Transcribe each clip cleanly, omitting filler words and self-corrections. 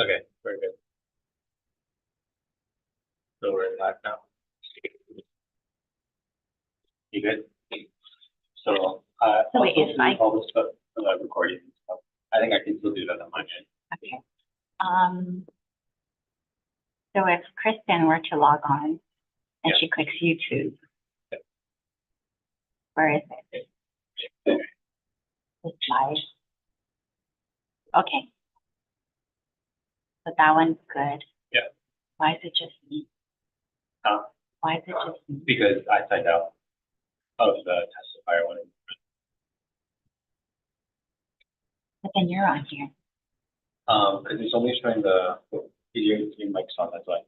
Okay, very good. So we're live now. You good? So, Wait, is my- all this stuff for the recording and stuff. I think I can still do that on my end. Okay. So if Kristen were to log on and Yeah. she clicks YouTube, Yeah. where is it? It's live. Okay. So that one's good. Yeah. Why is it just me? Why is it just me? Because I signed out of the testifier one. But then you're on here. Because it's only showing your mic's on, that's why.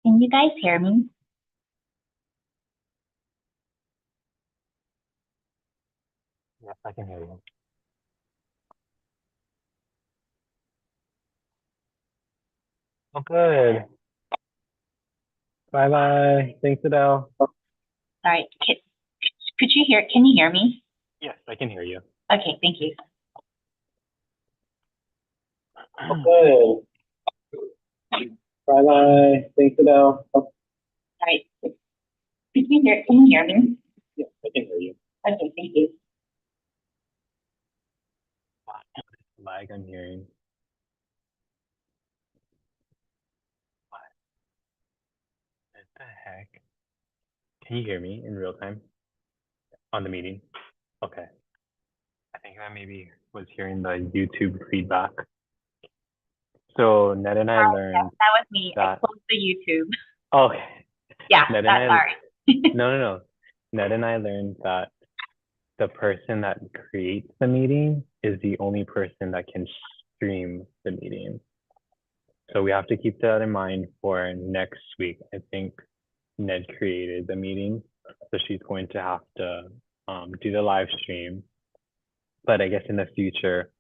Can you guys hear me? Yes, I can hear you. Oh, good. Bye bye. Thanks, Adele. All right. Can you hear me? Yes, I can hear you. Okay, thank you. Oh, good. Bye bye. Thanks, Adele. All right. Can you hear me? Yes, I can hear you. Okay, thank you. Lag I'm hearing. What the heck? Can you hear me in real time on the meeting? Okay. I think I maybe was hearing the YouTube feedback. So Ned and I learned That was me. I that. closed the YouTube. Okay. Yeah, Ned and I. sorry. No. Ned and I learned that the person that creates the meeting is the only person that can stream the meeting. So we have to keep that in mind for next week. I think Ned created the meeting, so she's going to have to do the live stream. But I guess in the future,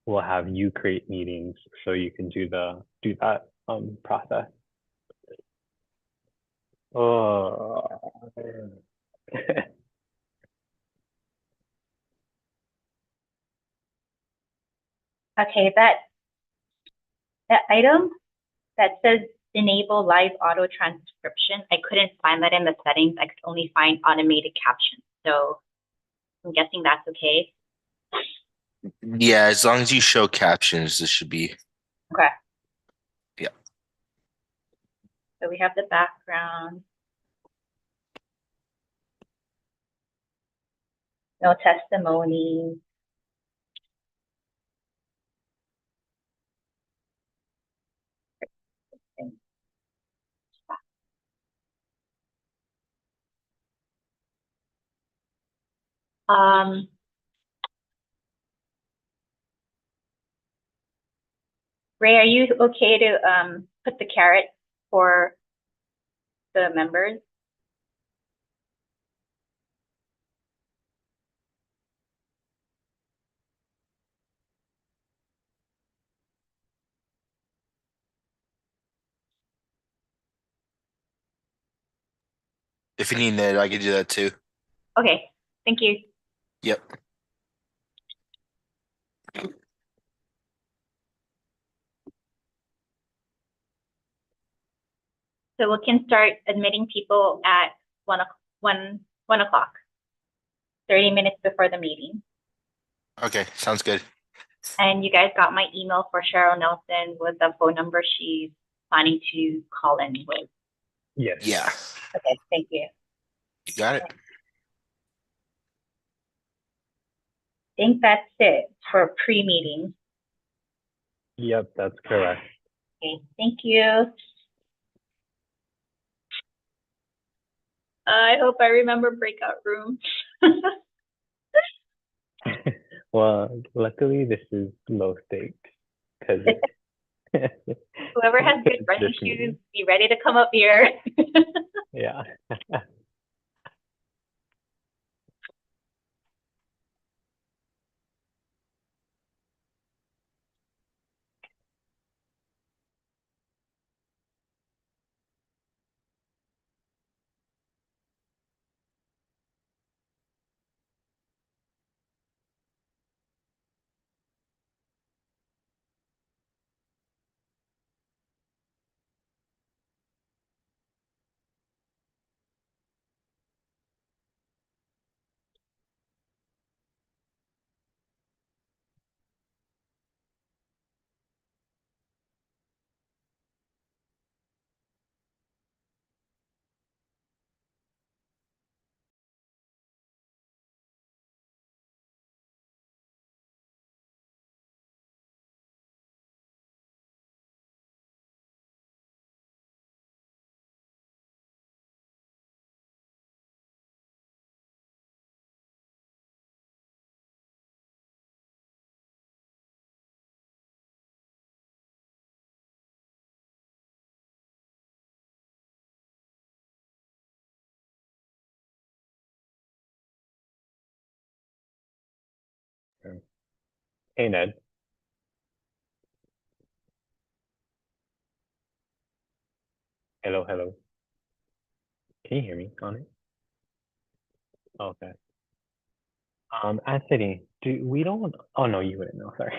we'll have you create meetings so you can do that process. Oh. Okay, that item that says enable live auto transcription, I couldn't find that in the settings. I could only find automated captions. So I'm guessing that's okay. Yeah, as long as you show captions, this should be. Okay. Yeah. So we have the background. No testimony. Um, Ray, are you okay to put the caret for the members? If you need Ned, I can do that too. Okay, thank you. Yep. So we can start admitting people at 1 o'clock, 30 minutes before the meeting. Okay, sounds good. And you guys got my email for Cheryl Nelson with the phone number she's planning to call in with. Yes. Yeah, Okay, thank you. you got it. I think that's it for pre-meeting. Yep, that's correct. Okay, thank you. I hope I remember breakout rooms. Well, luckily this is low stakes because Whoever has good running shoes, be ready to come up here. Yeah. Hey, Ned. Hello, hello. Can you hear me on it? Okay. Anthony, we don't, oh no, you wouldn't know, sorry.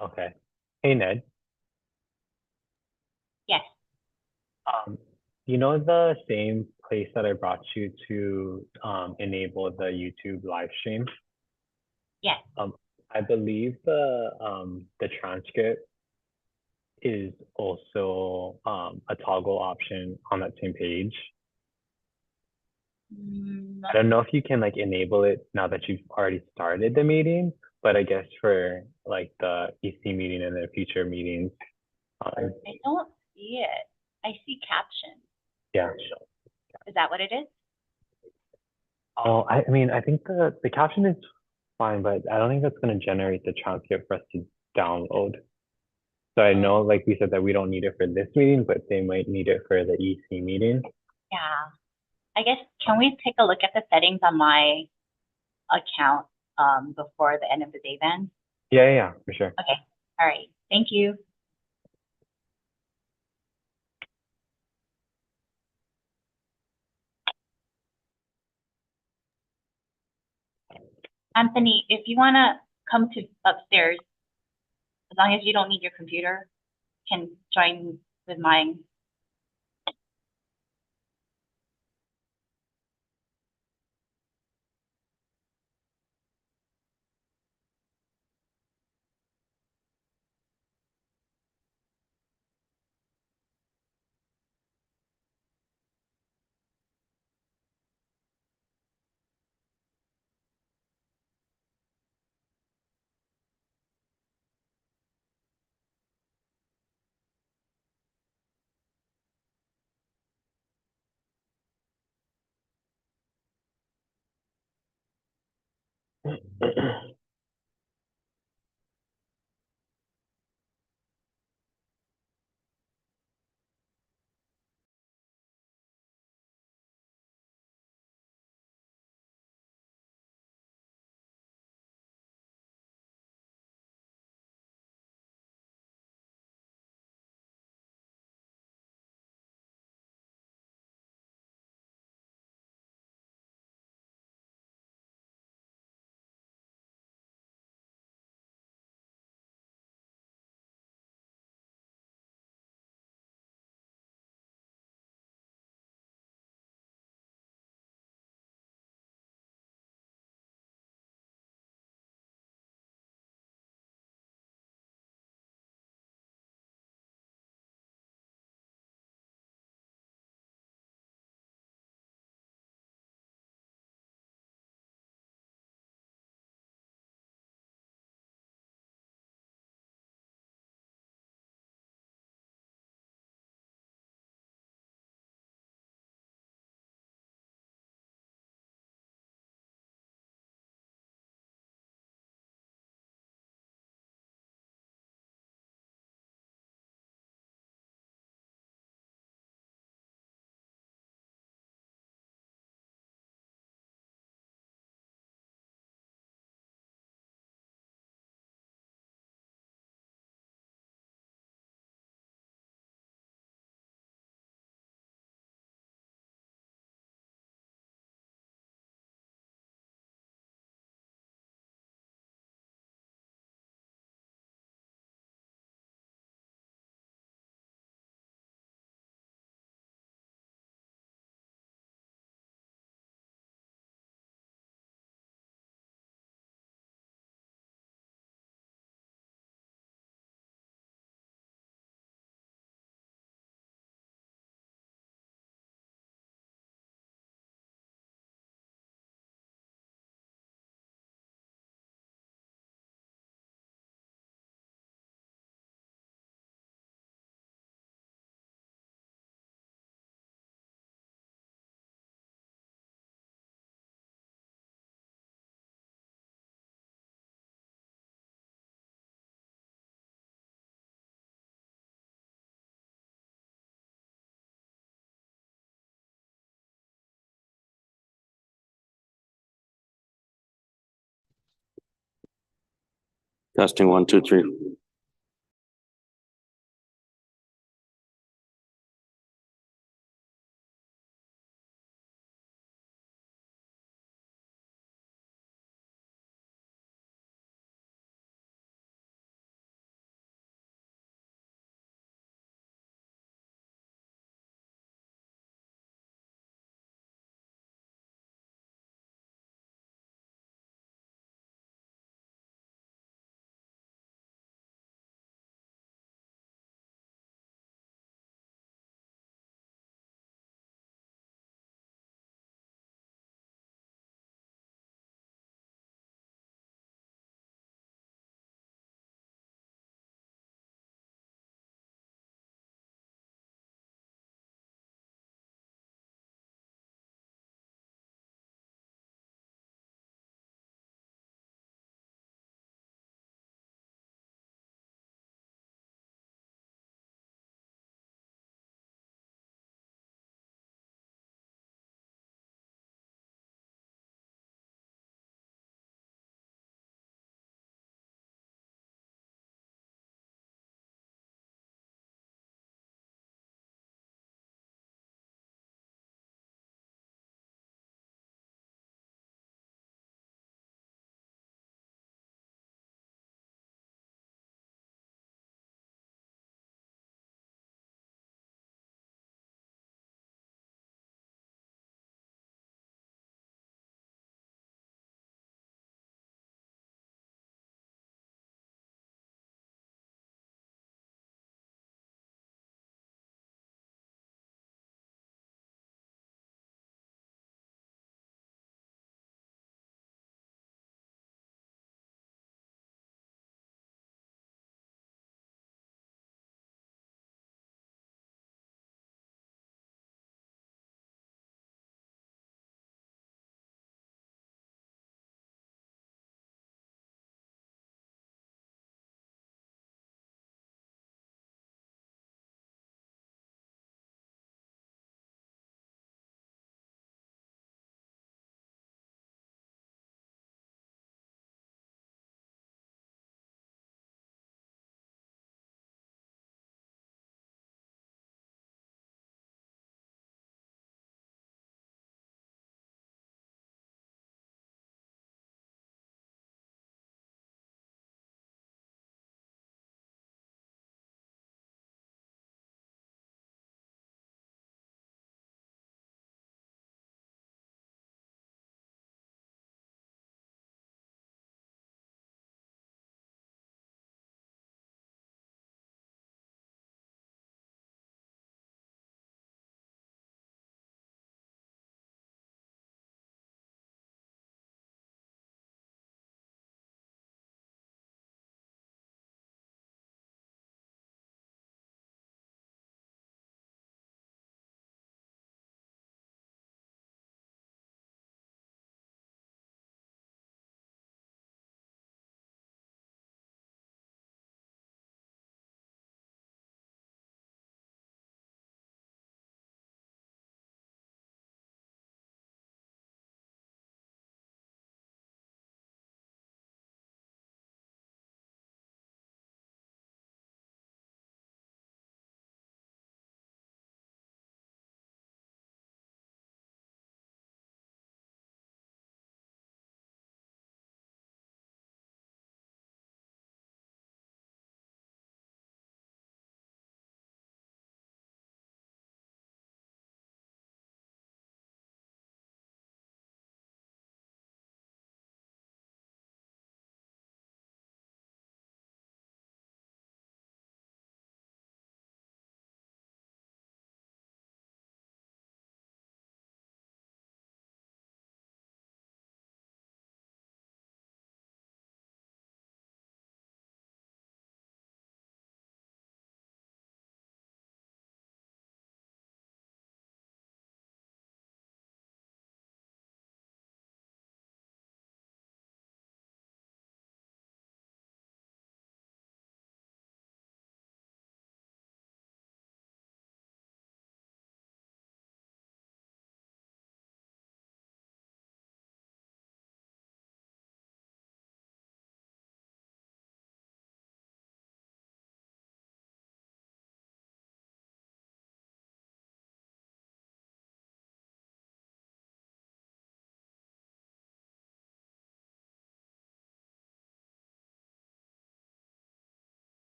Okay. Hey Ned, Yes. um, you know the same place that I brought you to enable the YouTube live stream? Yes. I believe the transcript is also a toggle option on that same page. Mm, I don't know if you can like enable it now that you've already started the meeting, but I guess for like the EC meeting and the future meetings, I don't see it. I see captions. yeah. Is that what it is? Oh, I mean, I think the caption is fine, but I don't think that's going to generate the transcript for us to download. So I know, like we said, that we don't need it for this meeting, but they might need it for the EC meeting. Yeah. I guess, can we take a look at the settings on my account before the end of the day then? Yeah, for sure. Okay. All right. Thank you. Anthony, if you want to come to upstairs, as long as you don't need your computer, can join with mine. Testing 1, 2, 3.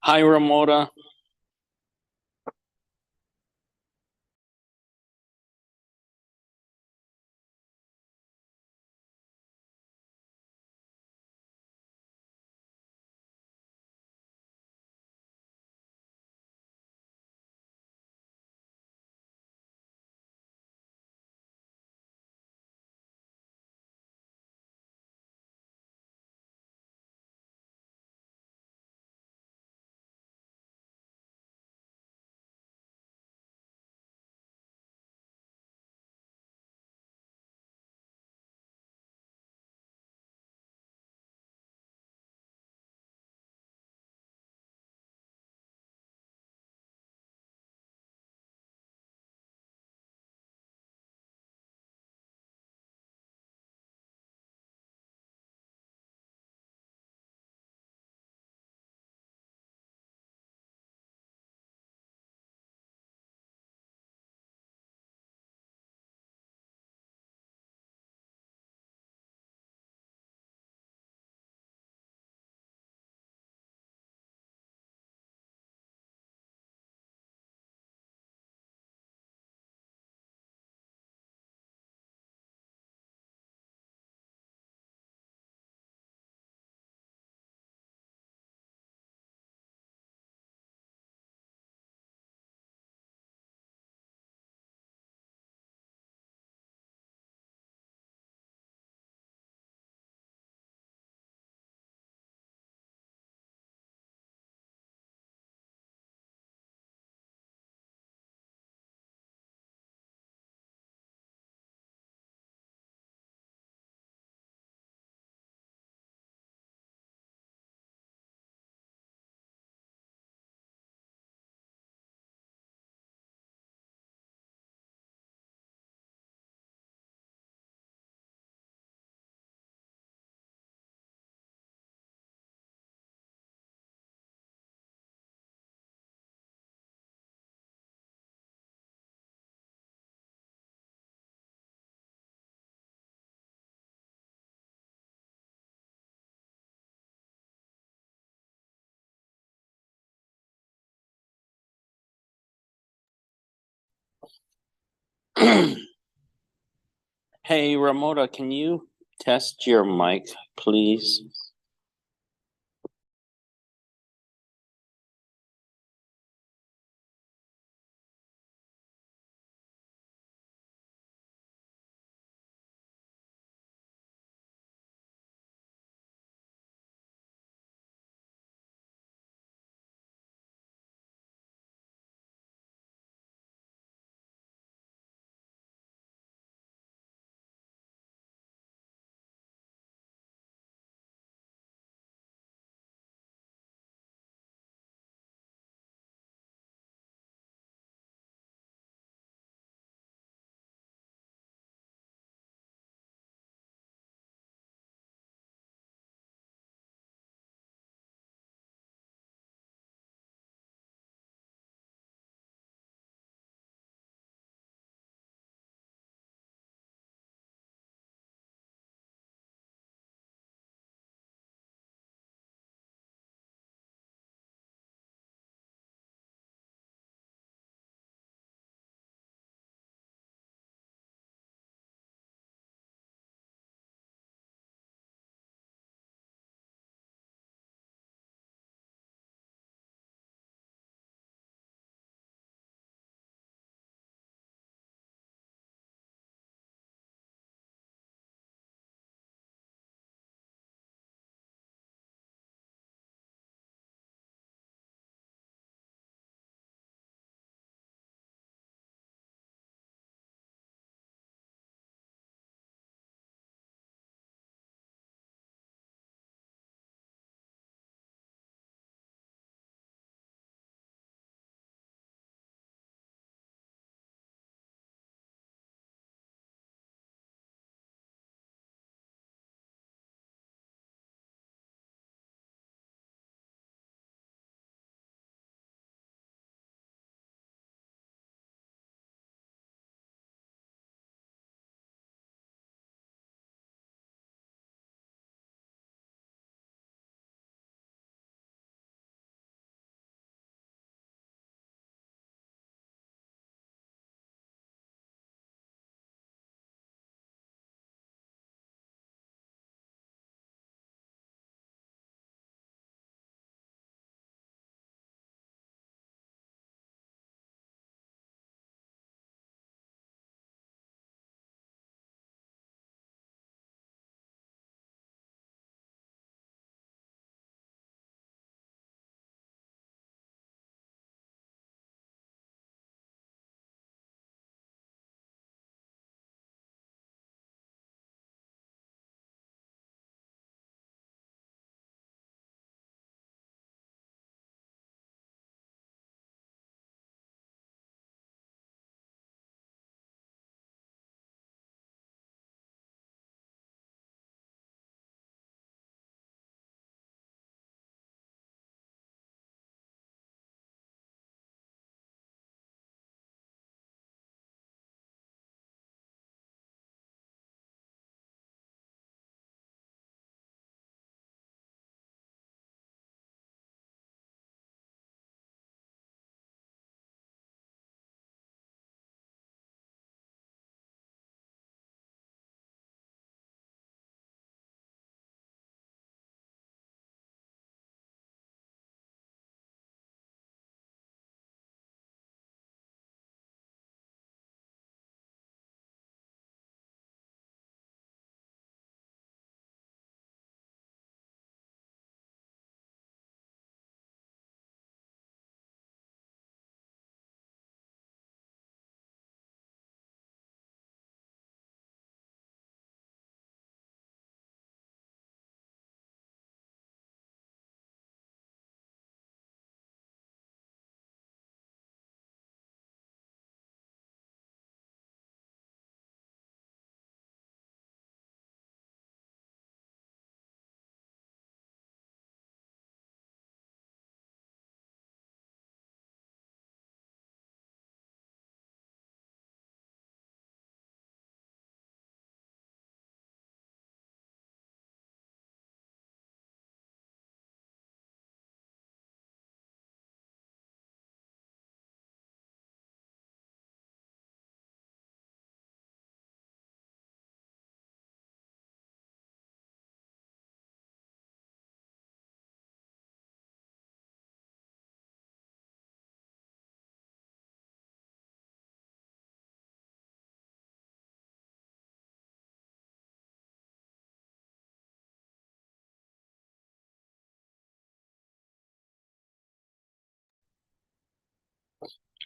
Hi, Ramona. Hey, Ramona, can you test your mic, please?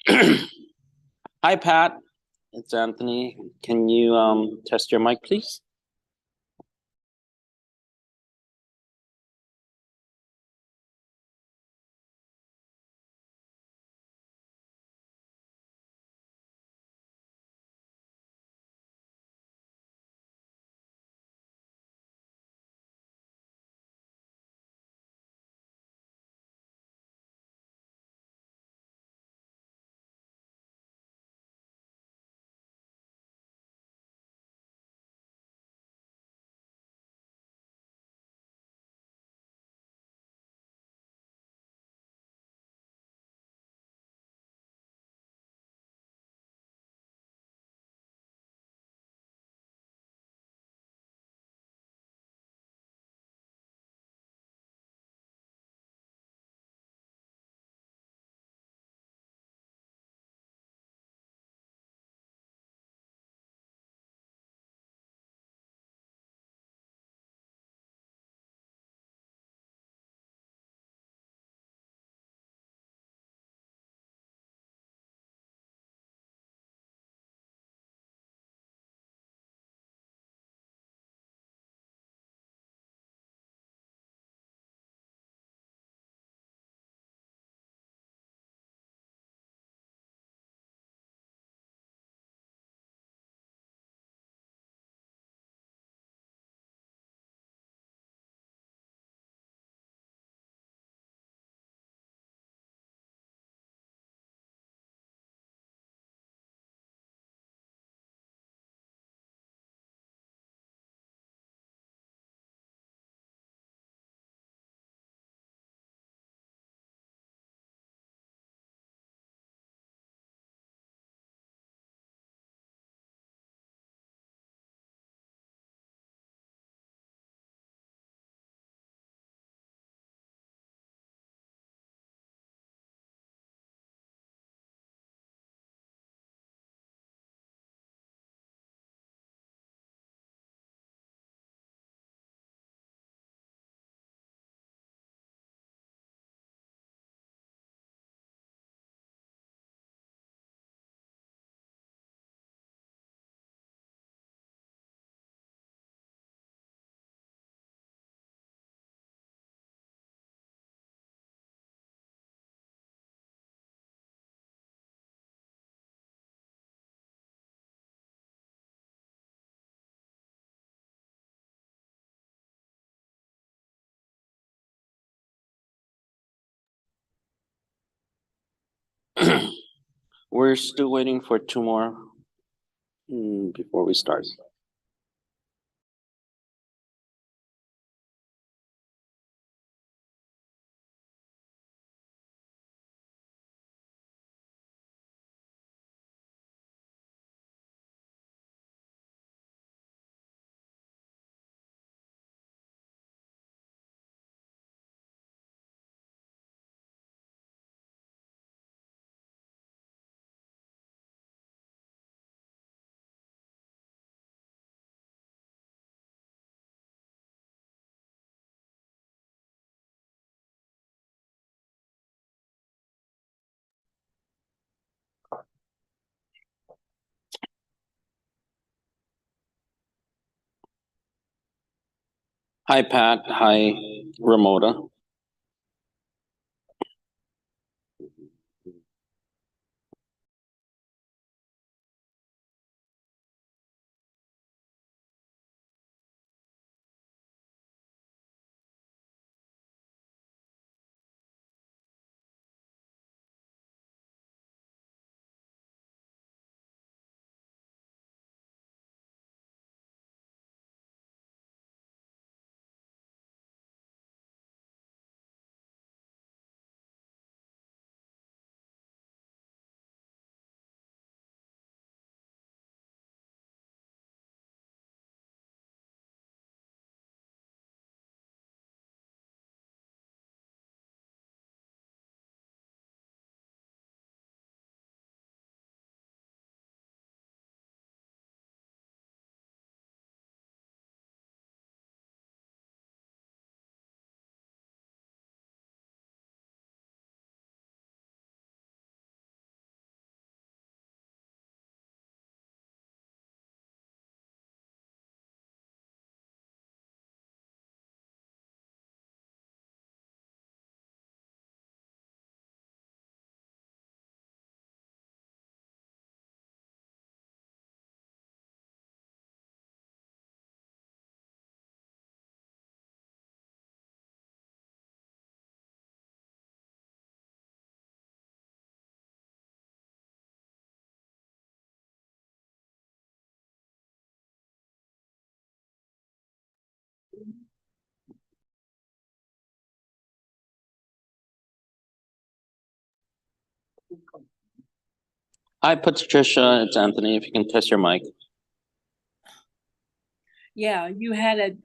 Hi, Pat. It's Anthony. Can you test your mic, please? We're still waiting for two more before we start. Hi, Pat. Hi, Ramona. Hi, Patricia, it's Anthony. If you can test your mic. Yeah, you had it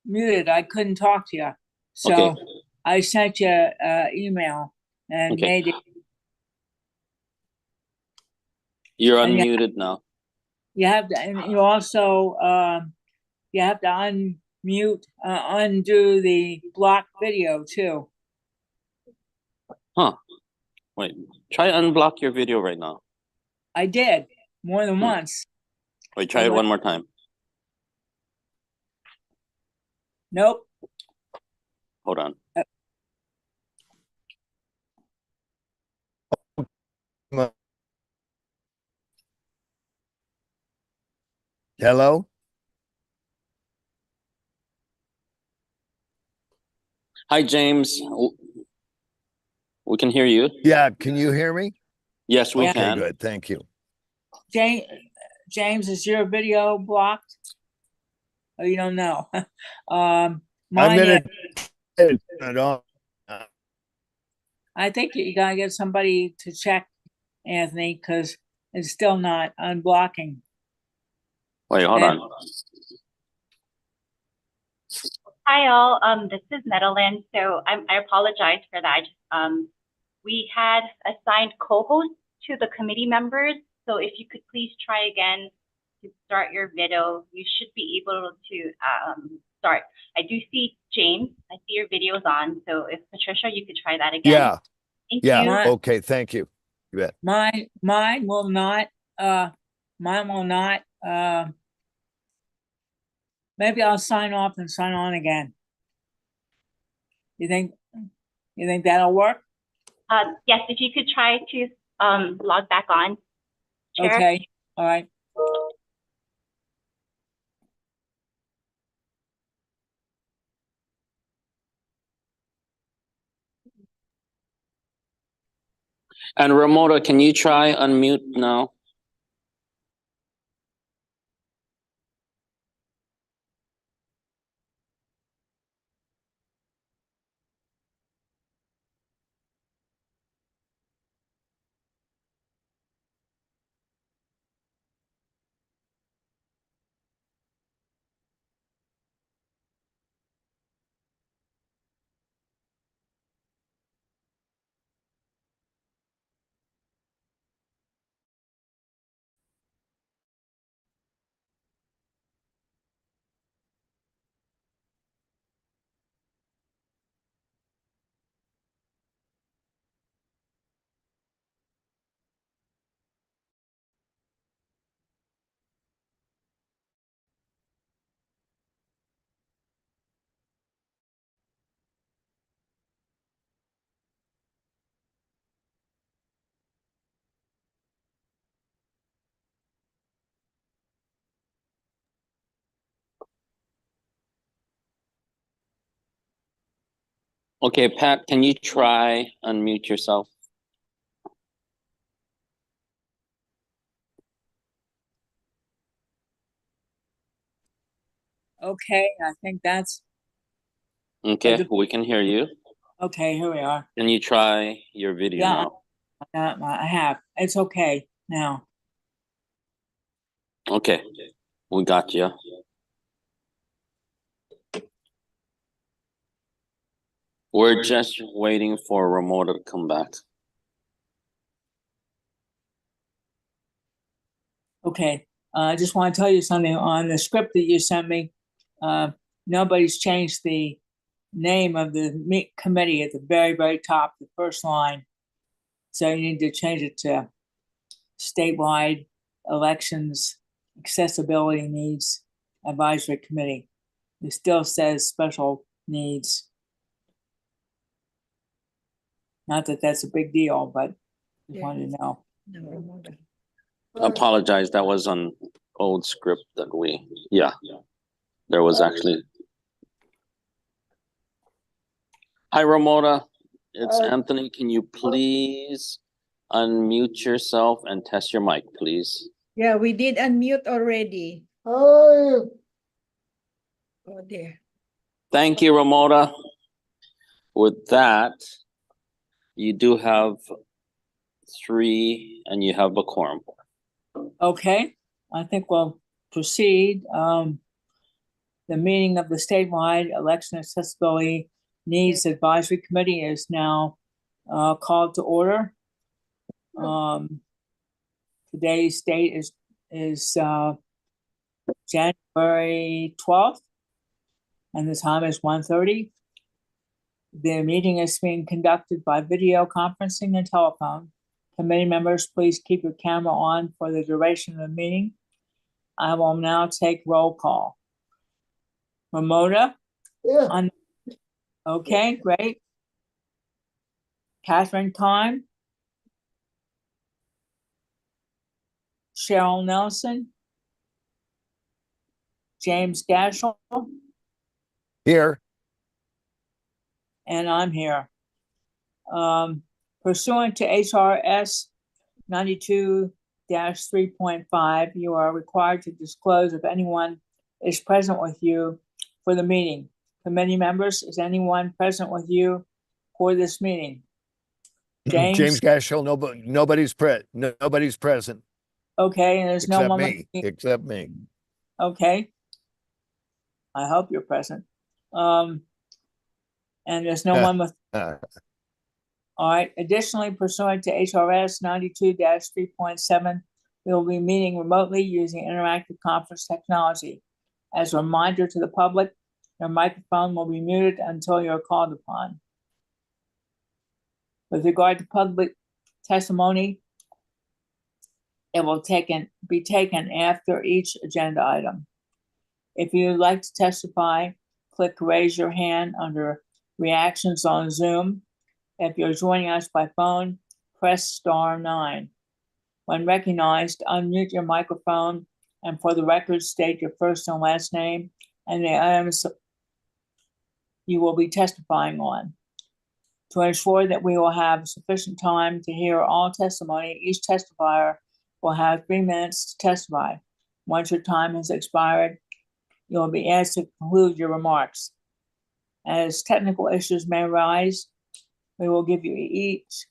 muted. I couldn't talk to you. Okay. So I sent you email and Okay. made it, You're And yeah. unmuted now. you have to, and you also, you have to unmute, undo the block video too. Huh. Wait, try unblock your video right now. I did more than Hmm. once. Wait, try it one more time. Nope. Hold on. Hello? Hi, James. We can hear you. Yeah, can you hear me? Yes, we Yeah. Okay, can. good, thank you. James, is your video blocked? Oh, you don't know. I'm Mine gonna is. turn it on. I think you gotta get somebody to check, Anthony, because it's still not unblocking. Wait, hold And- on. Hi all, this is Netherlands, so I apologize for that. We had assigned co-hosts to the committee members, so if you could please try again to start your video, you should be able to start. I do see James, I see your video's on, so if Patricia, you could try that again. Yeah, Thank yeah, you. okay, thank you. You bet. Mine will not, maybe I'll sign off and sign on again. You think that'll work? Yes, if you could try to log back on, Chair. Okay, all right. And Ramona, can you try unmute now? Okay, Pat, can you try unmute yourself? Okay, I think that's, Okay, we can hear you. okay, here we are. Can you try your video Yeah. now? I have, it's okay now. Okay, we got you. We're just waiting for Ramona to come back. Okay, I just want to tell you something on the script that you sent me. Nobody's changed the name of the committee at the very, very top, the first line. So you need to change it to statewide elections, accessibility needs advisory committee. It still says special needs. Not that that's a big deal, but just wanted to know. Apologize, that was on old script that we, yeah. There was actually. Hi, Ramona. It's Anthony. Can you please unmute yourself and test your mic, please? Yeah, we did unmute already. Oh dear. Thank you, Ramona. With that, you do have 3 and you have a quorum. Okay, I think we'll proceed. The meeting of the statewide election accessibility needs advisory committee is now called to order. Today's date is January 12th, and the time is 1:30. The meeting is being conducted by video conferencing and telephone. Committee members, please keep your camera on for the duration of the meeting. I will now take roll call. Ramona? Yeah. Okay, great. Catherine Klein? Cheryl Nelson? James Gashel? Here. And I'm here. Pursuant to HRS 92-3.5, you are required to disclose if anyone is present with you for the meeting. Committee members, is anyone present with you for this meeting? James Gashel, nobody's present. Okay, and there's no Except one. me, except me. Okay. I hope you're present. And there's no one with. All right. Additionally, pursuant to HRS 92-3.7, we will be meeting remotely using interactive conference technology. As a reminder to the public, your microphone will be muted until you're called upon. With regard to public testimony, it will be taken after each agenda item. If you would like to testify, click raise your hand under reactions on Zoom. If you're joining us by phone, press *9. When recognized, unmute your microphone and for the record, state your first and last name and the items you will be testifying on. To ensure that we will have sufficient time to hear all testimony, each testifier will have 3 minutes to testify. Once your time has expired, you will be asked to conclude your remarks. As technical issues may arise, we will give each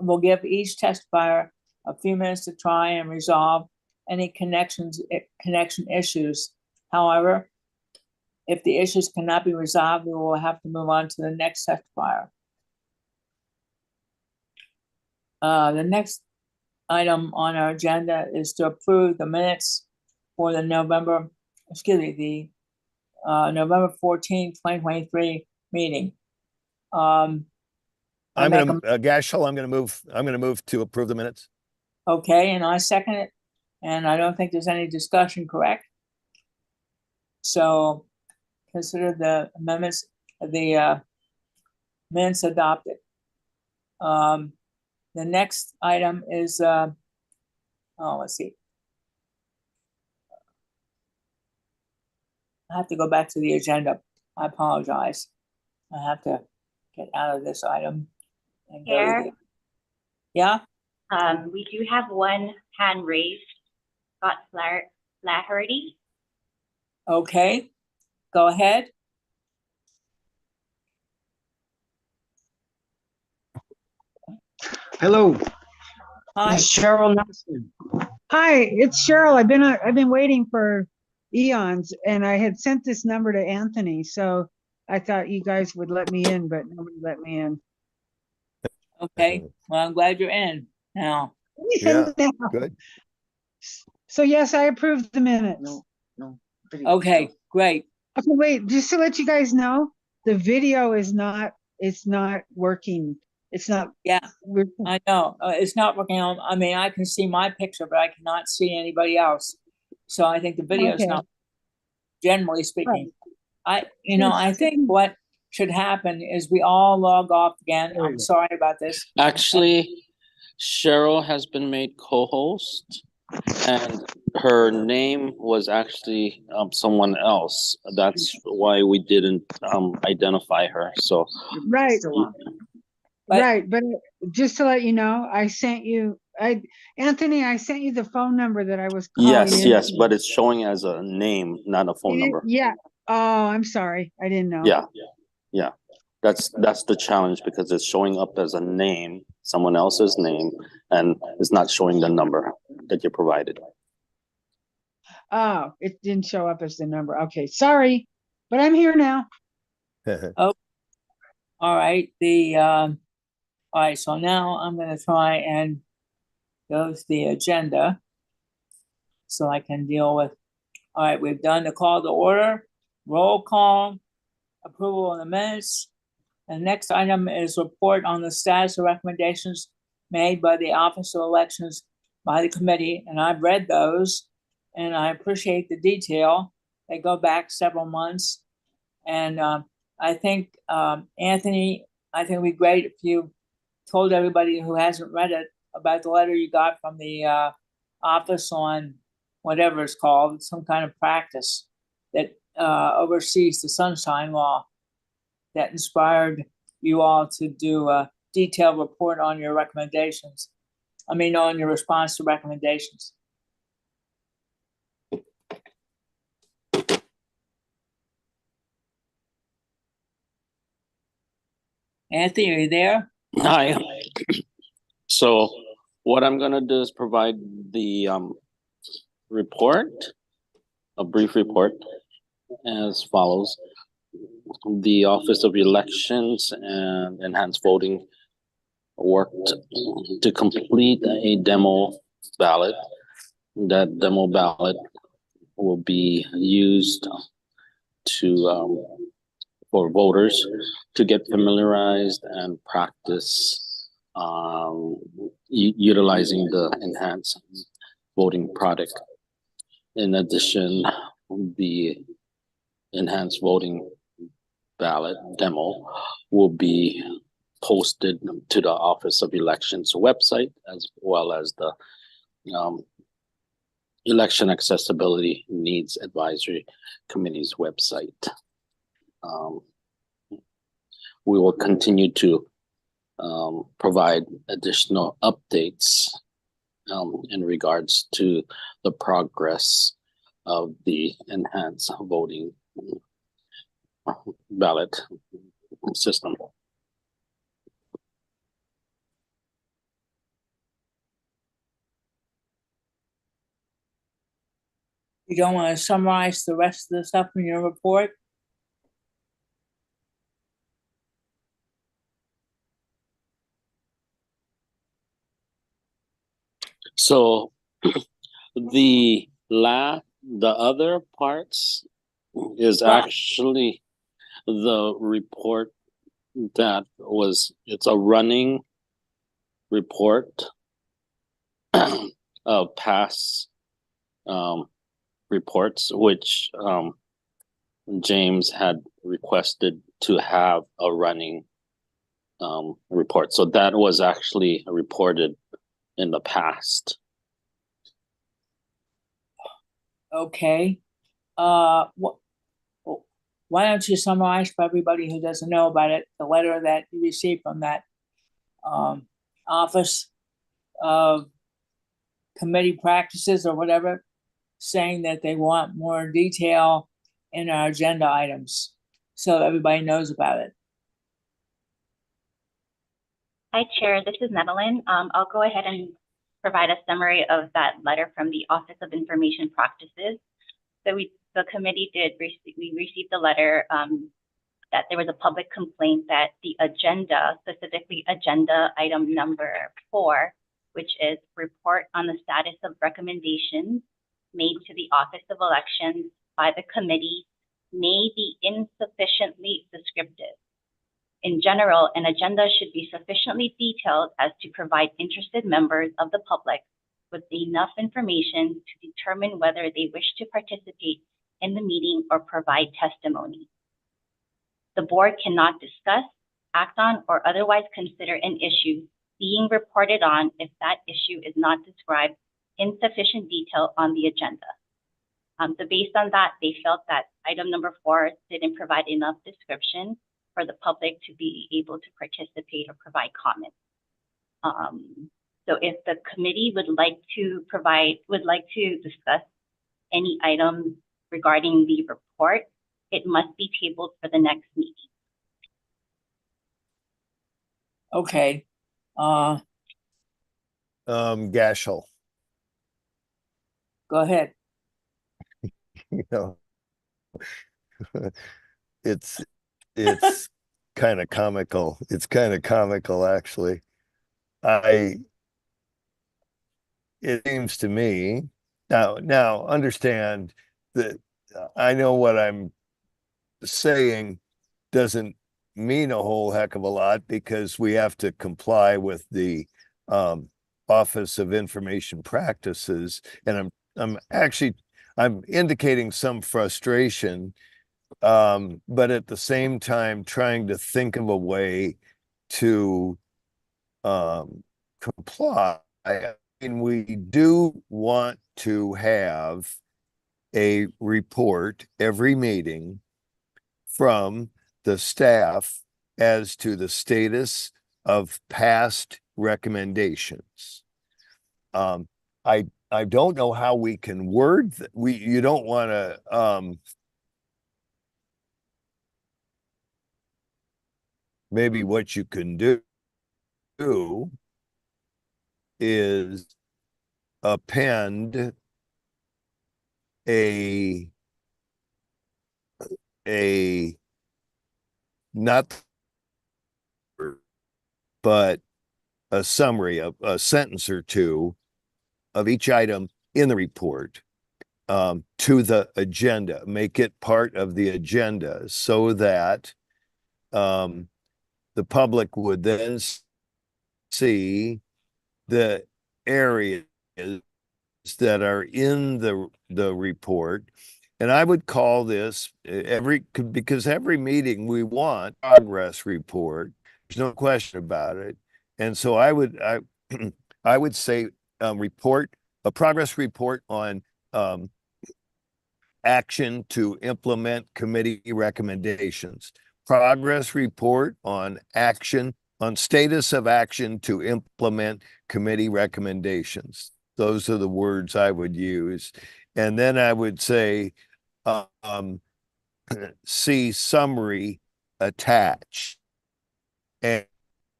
testifier a few minutes to try and resolve any connection issues. However, if the issues cannot be resolved, we will have to move on to the next testifier. The next item on our agenda is to approve the minutes for the November 14, 2023 meeting. Gashel, I'm gonna move to approve the minutes. Okay, and I second it, and I don't think there's any discussion, correct? So consider the amendments, the minutes adopted. The next item is, let's see. I have to go back to the agenda. I apologize. I have to get out of this item. And go to the, yeah? We do have one hand raised, Scott Flaherty. Okay, go ahead. Hello. Hi. It's Cheryl Nelson. Hi, it's Cheryl. I've been waiting for eons, and I had sent this number to Anthony, so I thought you guys would let me in, but nobody let me in. Okay, well, I'm glad you're in now. Yeah, good. So yes, I approved the minutes. No. Okay, great. Okay, wait, just to let you guys know, the video is not, it's not working. It's not. Yeah, I know. It's not working on, I mean, I can see my picture, but I cannot see anybody else. So I think the video is not, generally speaking. Right. I think what should happen is we all log off again. I'm sorry about this. Actually, Cheryl has been made co-host and her name was actually someone else. That's why we didn't identify her. So Right. But- Right, but just to let you know, I sent you Anthony, I sent you the phone number that I was calling Yes, in. yes, but it's showing as a name, not a phone You did- number. Yeah. Oh, I'm sorry. I didn't know. Yeah, yeah. That's the challenge because it's showing up as a name, someone else's name, and it's not showing the number that you provided. Oh, it didn't show up as the number. Okay, sorry, but I'm here now. All right, all right, so now I'm gonna try and go to the agenda. So I can deal with, all right, we've done the call to order, roll call, approval of the minutes. The next item is report on the status of recommendations made by the Office of Elections by the committee, and I've read those, and I appreciate the detail. They go back several months. And I think, Anthony, I think it'd be great if you told everybody who hasn't read it about the letter you got from the office on whatever it's called, some kind of practice that oversees the Sunshine Law that inspired you all to do a detailed report on your recommendations. I mean, on your response to recommendations. Anthony, are you there? Hi. So what I'm gonna do is provide the report, a brief report as follows. The Office of Elections and Enhanced Voting worked to complete a demo ballot. That demo ballot will be used to for voters to get familiarized and practice utilizing the enhanced voting product. In addition, the enhanced voting ballot demo will be posted to the Office of Elections website as well as the Election Accessibility Needs Advisory Committee's website. We will continue to provide additional updates in regards to the progress of the enhanced voting ballot system. You don't want to summarize the rest of the stuff in your report? So the other parts is actually the report that it's a running report of past reports, which James had requested to have a running report. So that was actually reported in the past. Okay. Why don't you summarize for everybody who doesn't know about it, the letter that you received from that Office of Committee Practices or whatever, saying that they want more detail in our agenda items, so everybody knows about it. Hi, Chair. This is Madeline. I'll go ahead and provide a summary of that letter from the Office of Information Practices. So the committee we received a letter that there was a public complaint that the agenda, specifically agenda item number 4, which is report on the status of recommendations made to the Office of Elections by the committee, may be insufficiently descriptive. In general, an agenda should be sufficiently detailed as to provide interested members of the public with enough information to determine whether they wish to participate in the meeting or provide testimony. The board cannot discuss, act on, or otherwise consider an issue being reported on if that issue is not described in sufficient detail on the agenda. So based on that, they felt that item number 4 didn't provide enough description for the public to be able to participate or provide comments. So if the committee would like to discuss any items regarding the report, it must be tabled for the next meeting. Okay. Gashel, Go ahead. you know, it's kind of comical. It's kind of comical, actually. It seems to me, now understand that I know what I'm saying doesn't mean a whole heck of a lot because we have to comply with the Office of Information Practices, and I'm indicating some frustration, but at the same time trying to think of a way to comply. I mean, we do want to have a report every meeting from the staff as to the status of past recommendations. I don't know how we can word that. You don't want to maybe what you can do is append a not but a summary of a sentence or two of each item in the report to the agenda, make it part of the agenda so that the public would then see the areas that are in the report. And I would call this because every meeting we want progress report. There's no question about it. And so I would say a progress report on action to implement committee recommendations, progress report on status of action to implement committee recommendations. Those are the words I would use. And then I would say, see summary attached, and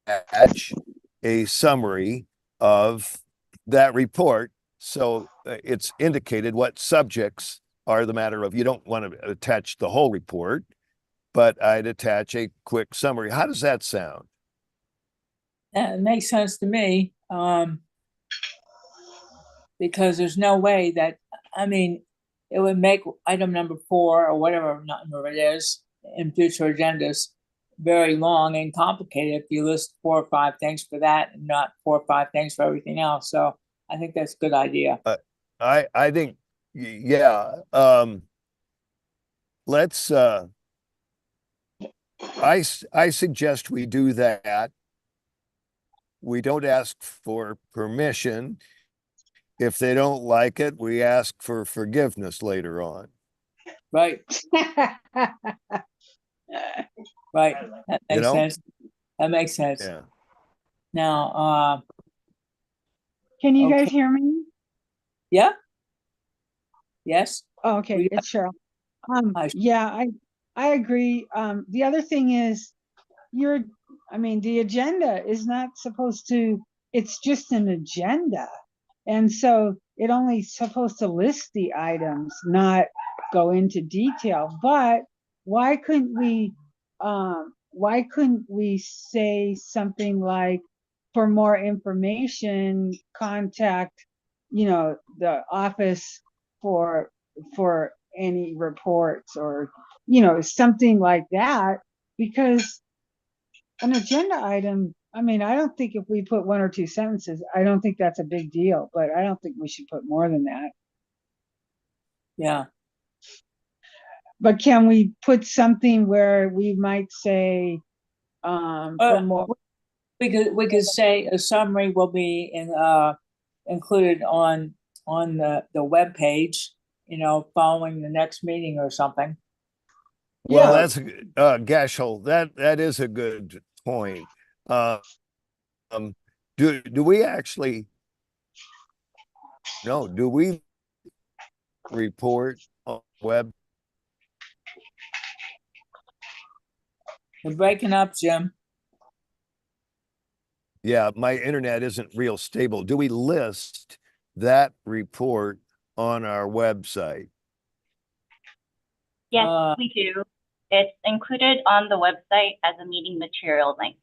attach a summary of that report. So it's indicated what subjects are the matter of. You don't want to attach the whole report, but I'd attach a quick summary. How does that sound? It makes sense to me. Because there's no way that, I mean, it would make item number 4 or whatever number it is in future agendas very long and complicated if you list 4 or 5 things for that and not 4 or 5 things for everything else. So I think that's a good idea. I think, yeah. Let's I suggest we do that. We don't ask for permission. If they don't like it, we ask for forgiveness later on. Right, right. That You makes know? sense. That makes sense. Yeah. Now, Can you Okay. guys hear me? yeah. Yes, Oh, okay, We- it's Cheryl. Hi. Yeah, I agree. The other thing is the agenda is not supposed to, it's just an agenda. And so it only supposed to list the items, not go into detail. But why couldn't we say something like, for more information, contact, the office for any reports, or something like that? Because an agenda item, I don't think if we put 1 or 2 sentences, I don't think that's a big deal, but I don't think we should put more than that. yeah. But can we put something where we might say, for more? We could say a summary will be included on the webpage, following the next meeting or something. Well, Yeah. that's Gashel, that is a good point. do we actually? No, do we report on web? You're breaking up, Jim. Yeah, my internet isn't real stable. Do we list that report on our website? Yes, Uh, we do. It's included on the website as a meeting material link.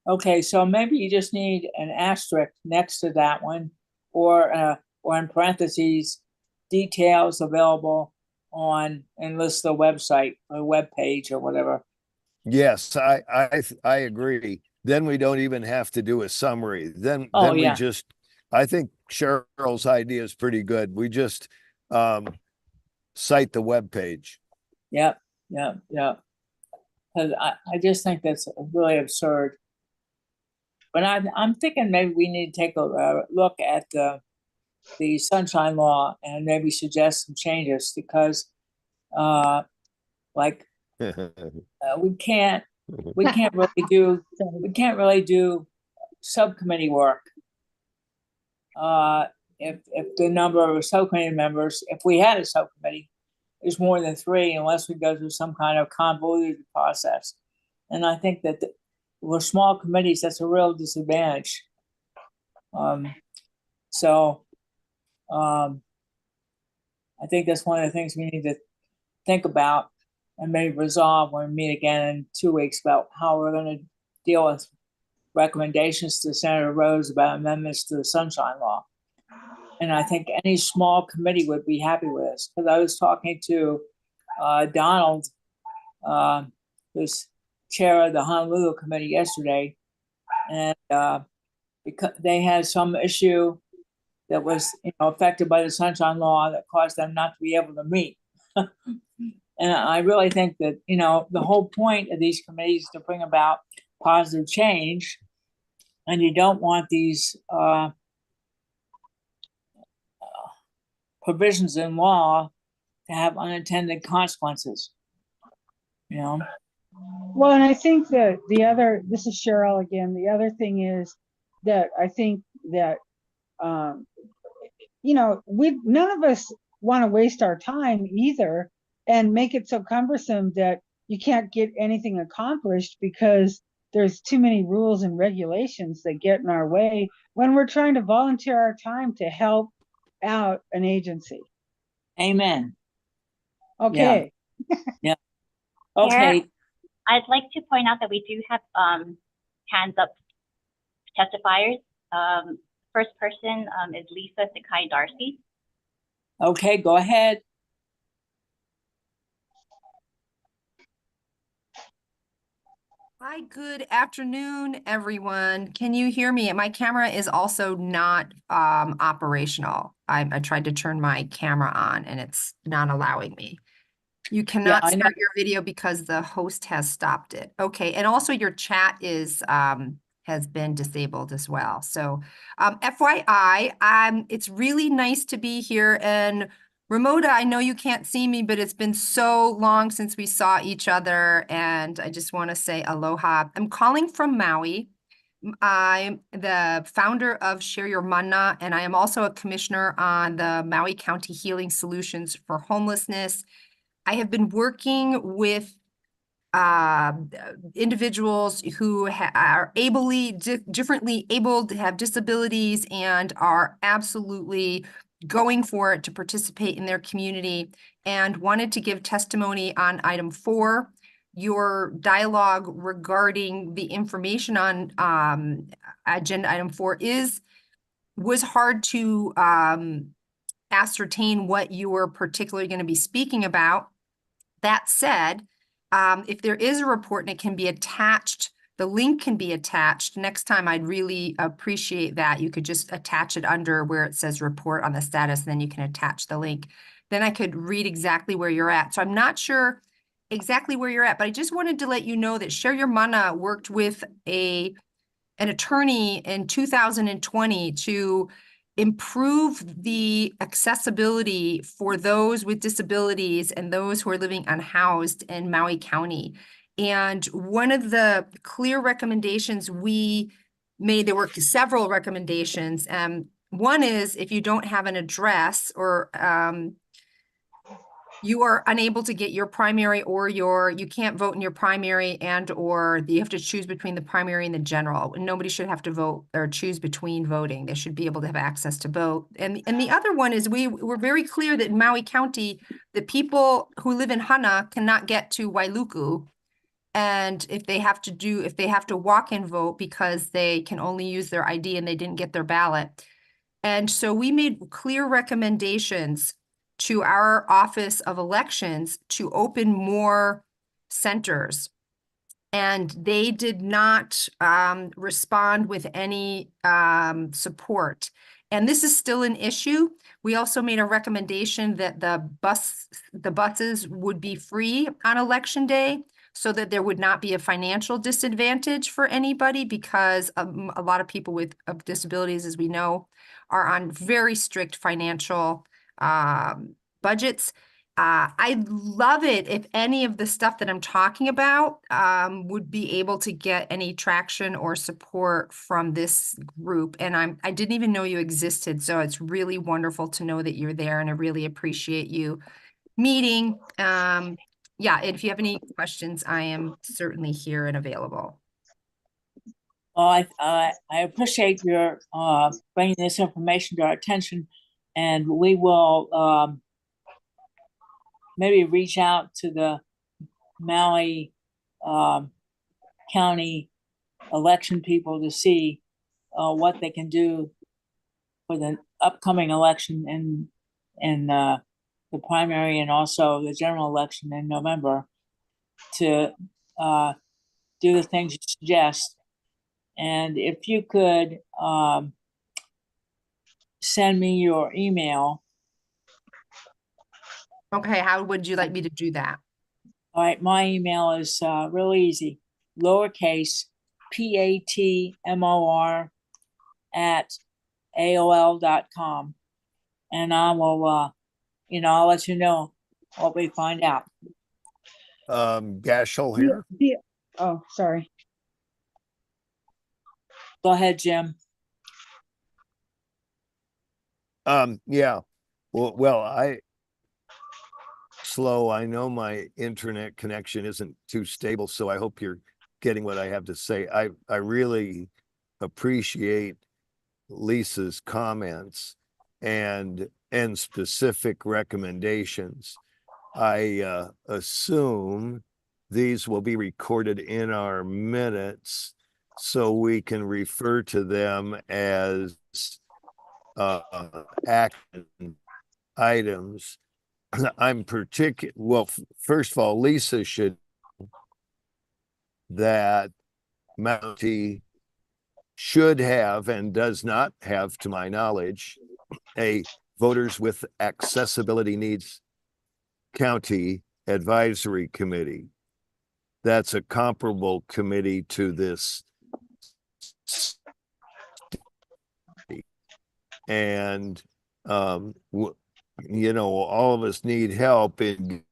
Okay, so maybe you just need an asterisk next to that one, or in parentheses, details available on, and list the website or web page or whatever. Yes, I agree. Then we don't even have to do a summary. Then Oh, we yeah. just, I think Cheryl's idea is pretty good. We just cite the web page. Yep, yep, yep. 'Cause I just think that's really absurd. But I'm thinking maybe we need to take a look at the sunshine law and maybe suggest some changes, because like we can't really do subcommittee work. If the number of subcommittee members, if we had a subcommittee, is more than 3, unless we go through some kind of convoluted process. And I think that we're small committees, that's a real disadvantage. I think that's one of the things we need to think about and maybe resolve when we meet again in 2 weeks about how we're going to deal with recommendations to Senator Rose about amendments to the sunshine law. And I think any small committee would be happy with this, because I was talking to Donald, who's chair of the Honolulu committee yesterday, and because they had some issue that was, affected by the sunshine law that caused them not to be able to meet. And I really think that, the whole point of these committees is to bring about positive change, and you don't want these provisions in law to have unintended consequences. Well, and I think that this is Cheryl again, the other thing is that I think that, none of us want to waste our time either and make it so cumbersome that you can't get anything accomplished because there's too many rules and regulations that get in our way when we're trying to volunteer our time to help out an agency. Amen. Okay. Yeah. Okay. Here, I'd like to point out that we do have hands up testifiers. First person is Lisa Sakai Darcy. Okay, go ahead. Hi, good afternoon, everyone. Can you hear me? My camera is also not operational. I tried to turn my camera on and it's not allowing me. You cannot start your video because the host has stopped it. Okay, and also your chat is has been disabled as well. So FYI, it's really nice to be here. And Ramona, I know you can't see me, but it's been so long since we saw each other. And I just want to say aloha. I'm calling from Maui. I'm the founder of Share Your Mana, and I am also a commissioner on the Maui County Healing Solutions for Homelessness. I have been working with individuals who are differently abled, have disabilities, and are absolutely going for it to participate in their community, and wanted to give testimony on item 4. Your dialogue regarding the information on agenda item 4 was hard to ascertain what you were particularly going to be speaking about. That said, if there is a report and it can be attached, the link can be attached. Next time, I'd really appreciate that. You could just attach it under where it says report on the status, and then you can attach the link. Then I could read exactly where you're at. So I'm not sure exactly where you're at, but I just wanted to let you know that Share Your Mana worked with an attorney in 2020 to improve the accessibility for those with disabilities and those who are living unhoused in Maui County. And one of the clear recommendations we there were several recommendations. One is if you don't have an address or you are unable to get your primary or you can't vote in your primary or you have to choose between the primary and the general. Nobody should have to vote or choose between voting. They should be able to have access to vote. And the other one is we were very clear that in Maui County, the people who live in Hana cannot get to Wailuku. And if they have to walk and vote because they can only use their ID and they didn't get their ballot. And so we made clear recommendations to our Office of Elections to open more centers. And they did not respond with any support. And this is still an issue. We also made a recommendation that the buses would be free on election day so that there would not be a financial disadvantage for anybody, because a lot of people with disabilities, as we know, are on very strict financial budgets. I'd love it if any of the stuff that I'm talking about would be able to get any traction or support from this group. And I didn't even know you existed, so it's really wonderful to know that you're there, and I really appreciate you meeting. Yeah, if you have any questions, I am certainly here and available. Well, I appreciate your bringing this information to our attention, and we will maybe reach out to the Maui County election people to see what they can do for the upcoming election in the primary and also the general election in November to do the things you suggest. And if you could send me your email. Okay, how would you like me to do that? All right, my email is real easy, lowercase PATMOR @AOL.com. And I will, I'll let you know what we find out. Gashel here. Oh, sorry. Go ahead, Jim. Yeah. Well, I know my internet connection isn't too stable, so I hope you're getting what I have to say. I really appreciate Lisa's comments and specific recommendations. I assume these will be recorded in our minutes so we can refer to them as action items. I'm first of all, Lisa should that Mountie should have and does not have, to my knowledge, a Voters with Accessibility Needs County Advisory Committee. That's a comparable committee to this. And all of us need help in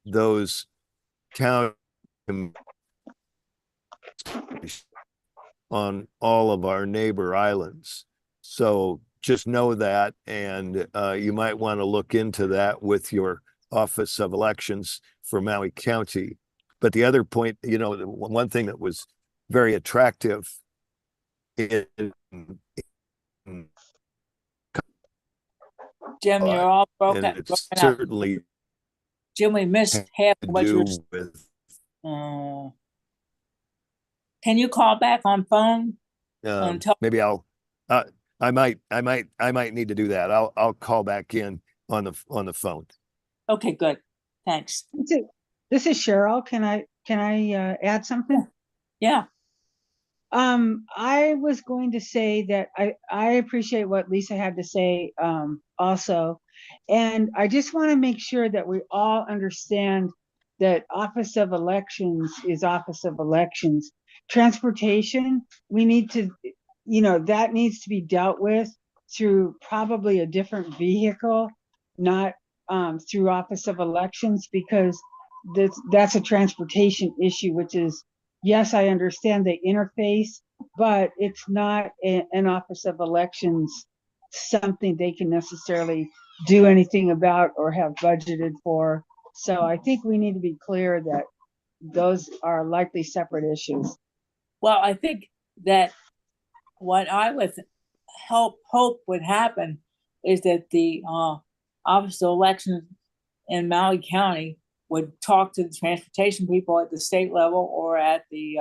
those counties on all of our neighbor islands. So just know that, and you might want to look into that with your Office of Elections for Maui County. But the other point, one thing that was very attractive in Jim, you're all broken. and it's certainly Jim, we missed half of what you do with can you call back on phone? maybe I might need to do that. I'll call back in on the phone. Okay, good. Thanks. This is Cheryl. Can I add something? Yeah. I was going to say that I appreciate what Lisa had to say also. And I just want to make sure that we all understand that Office of Elections is Office of Elections. Transportation, we need to, that needs to be dealt with through probably a different vehicle, not through Office of Elections, because that's a transportation issue, which is, yes, I understand the interface but it's not an office of elections, something they can necessarily do anything about or have budgeted for. So I think we need to be clear that those are likely separate issues. Well, I think that what I would hope would happen is that the Office of Elections in Maui County would talk to the transportation people at the state level or at the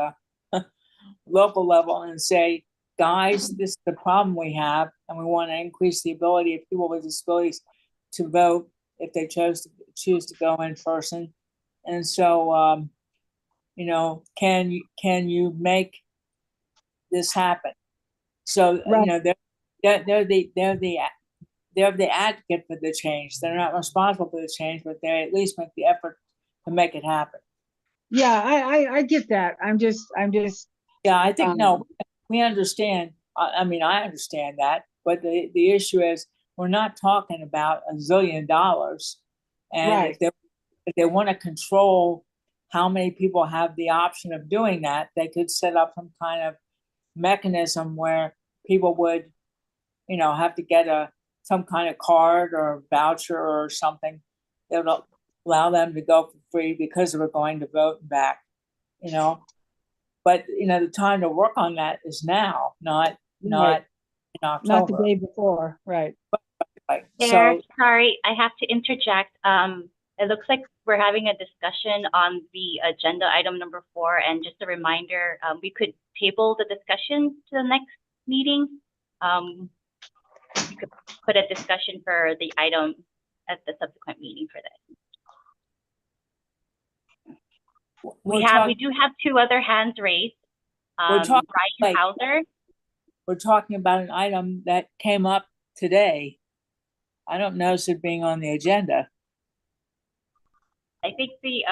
local level and say, guys, this is the problem we have, and we want to increase the ability of people with disabilities to vote if they choose to go in person. And so, you know, can you make this happen? So, Right. you know, they're the advocate for the change. They're not responsible for the change, but they at least make the effort to make it happen. Yeah, I get that. I'm just Yeah, I think no, we understand. I mean, I understand that, but the issue is we're not talking about $1 zillion, and Right. if they want to control how many people have the option of doing that, they could set up some kind of mechanism where people would, you know, have to get some kind of card or voucher or something that will allow them to go for free because they were going to vote and back, you know. But you know, the time to work on that is now, not in October. Not the day before, right? Right. Chair, So sorry, I have to interject. It looks like we're having a discussion on the agenda item number 4, and just a reminder, we could table the discussion to the next meeting. You could put a discussion for the item at the subsequent meeting for that. We do have 2 other hands raised. We're talking Brian Hauser. We're talking about an item that came up today. I don't notice it being on the agenda. I think the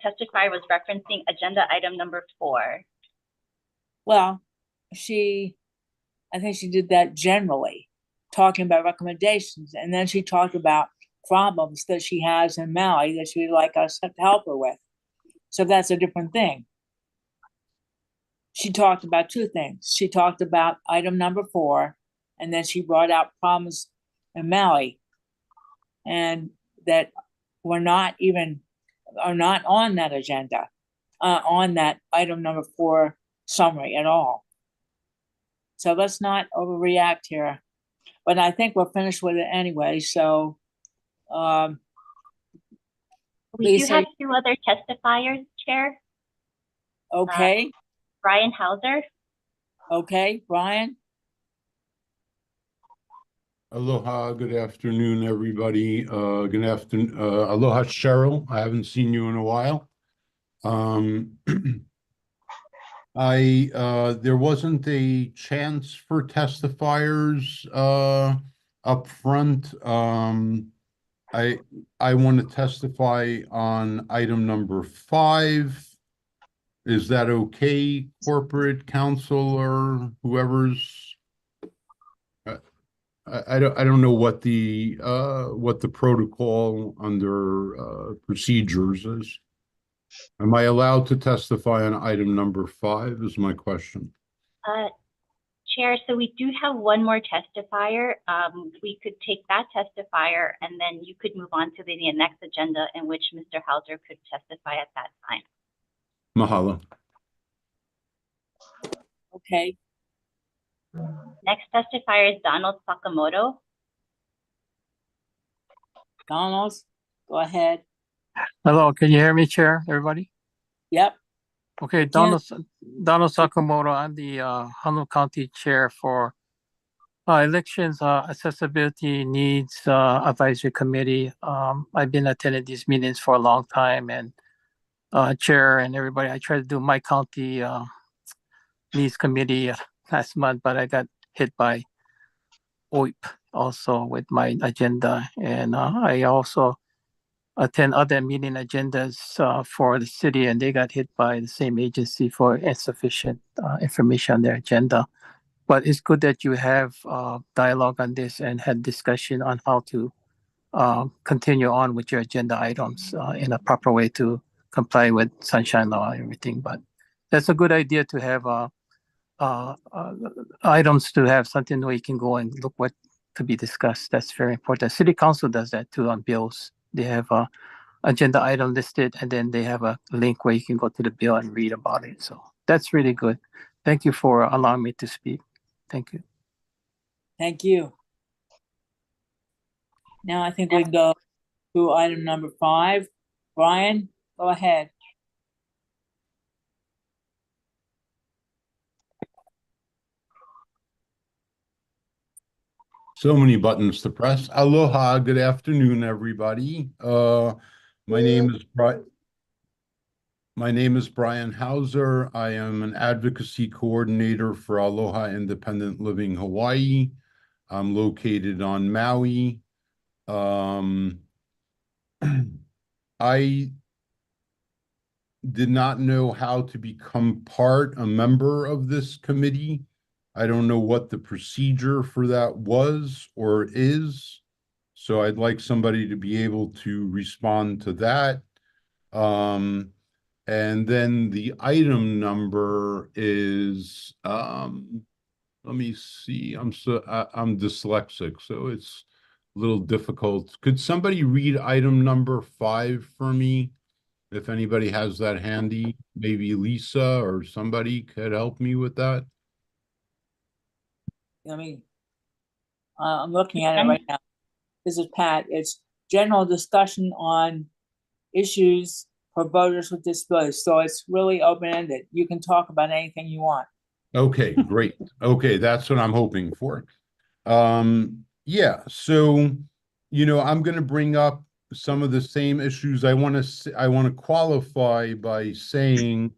testifier was referencing agenda item number 4. Well, I think she did that generally, talking about recommendations, and then she talked about problems that she has in Maui that she would like us to help her with. So that's a different thing. She talked about 2 things. She talked about item number 4, and then she brought out problems in Maui, and that are not on that agenda, on that item number 4 summary at all. So let's not overreact here. But I think we're finished with it anyway. So we do have 2 other testifiers, Chair. Okay. Brian Hauser. Okay, Brian. Aloha, good afternoon, everybody. Good afternoon. Aloha, Cheryl. I haven't seen you in a while. There wasn't a chance for testifiers up front. I want to testify on item number 5. Is that okay, corporate counsel or whoever's? I don't know what the protocol under procedures is. Am I allowed to testify on item number 5 is my question. Chair, so we do have 1 more testifier. We could take that testifier and then you could move on to the next agenda in which Mr. Hauser could testify at that time. Mahalo. Okay. Next testifier is Donald Sakamoto. Donald, go ahead. Hello, can you hear me, Chair, everybody? Yep. Okay, Donald Sakamoto. I'm the Honolulu County Chair for Elections Accessibility Needs Advisory Committee. I've been attending these meetings for a long time, and Chair and everybody, I tried to do my county needs committee last month, but I got hit by OIP also with my agenda, and I also attend other meeting agendas for the city, and they got hit by the same agency for insufficient information on their agenda. But it's good that you have dialogue on this and had discussion on how to continue on with your agenda items in a proper way to comply with sunshine law and everything. But that's a good idea to have items to have something where you can go and look what to be discussed. That's very important. City Council does that too on bills. They have a agenda item listed, and then they have a link where you can go to the bill and read about it. So that's really good. Thank you for allowing me to speak. Thank you. Thank you. Now I think we can go to item number 5. Brian, go ahead. So many buttons to press. Aloha, good afternoon, everybody. My name is Brian Hauser. I am an advocacy coordinator for Aloha Independent Living Hawaii. I'm located on Maui. I did not know how to become a member of this committee. I don't know what the procedure for that was or is. So I'd like somebody to be able to respond to that. And then the item number is, let me see, I'm dyslexic, so it's a little difficult. Could somebody read item number 5 for me? If anybody has that handy, maybe Lisa or somebody could help me with that. I'm looking at it right now. This is Pat. It's general discussion on issues for voters with disabilities. So it's really open-ended. You can talk about anything you want. Okay, great. Okay, that's what I'm hoping for. Yeah, so, I'm going to bring up some of the same issues. I want to qualify by saying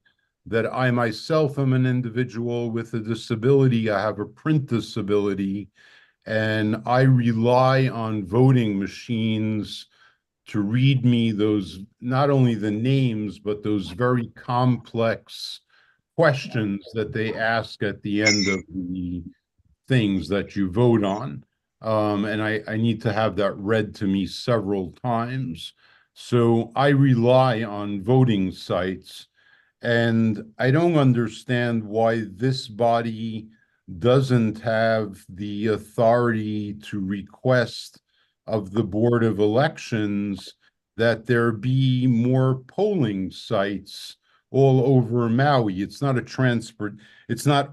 that I myself am an individual with a disability. I have a print disability, and I rely on voting machines to read me those, not only the names, but those very complex questions that they ask at the end of the things that you vote on. And I need to have that read to me several times. So I rely on voting sites, and I don't understand why this body doesn't have the authority to request of the Board of Elections that there be more polling sites all over Maui. It's not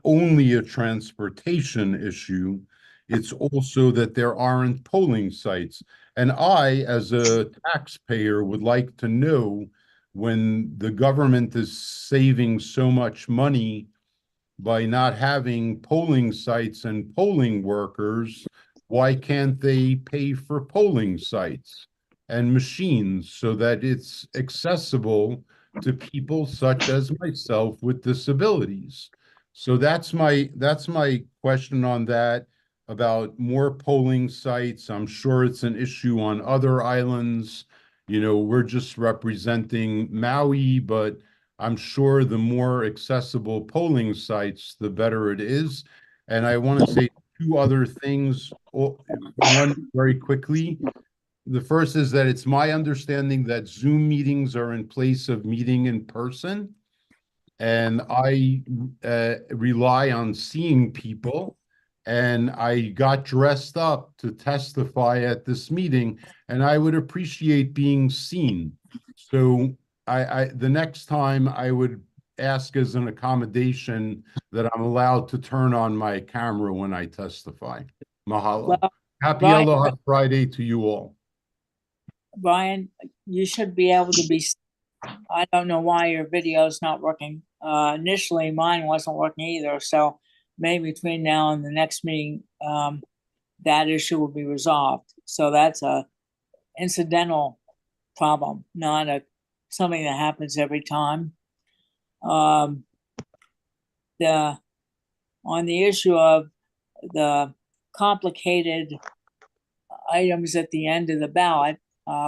only a transportation issue, it's also that there aren't polling sites. And I, as a taxpayer, would like to know, when the government is saving so much money by not having polling sites and polling workers, why can't they pay for polling sites and machines so that it's accessible to people such as myself with disabilities? So that's my question on that, about more polling sites. I'm sure it's an issue on other islands. We're just representing Maui, but I'm sure the more accessible polling sites, the better it is. And I want to say 2 other things. One, very quickly. The first is that it's my understanding that Zoom meetings are in place of meeting in person. And I rely on seeing people. And I got dressed up to testify at this meeting, and I would appreciate being seen. So the next time I would ask as an accommodation that I'm allowed to turn on my camera when I testify. Mahalo. Well, Happy Brian, Aloha Friday to you all. Brian, you should be able to be. I don't know why your video is not working. Initially, mine wasn't working either. So maybe between now and the next meeting, that issue will be resolved. So that's a incidental problem, not something that happens every time. On the issue of the complicated items at the end of the ballot,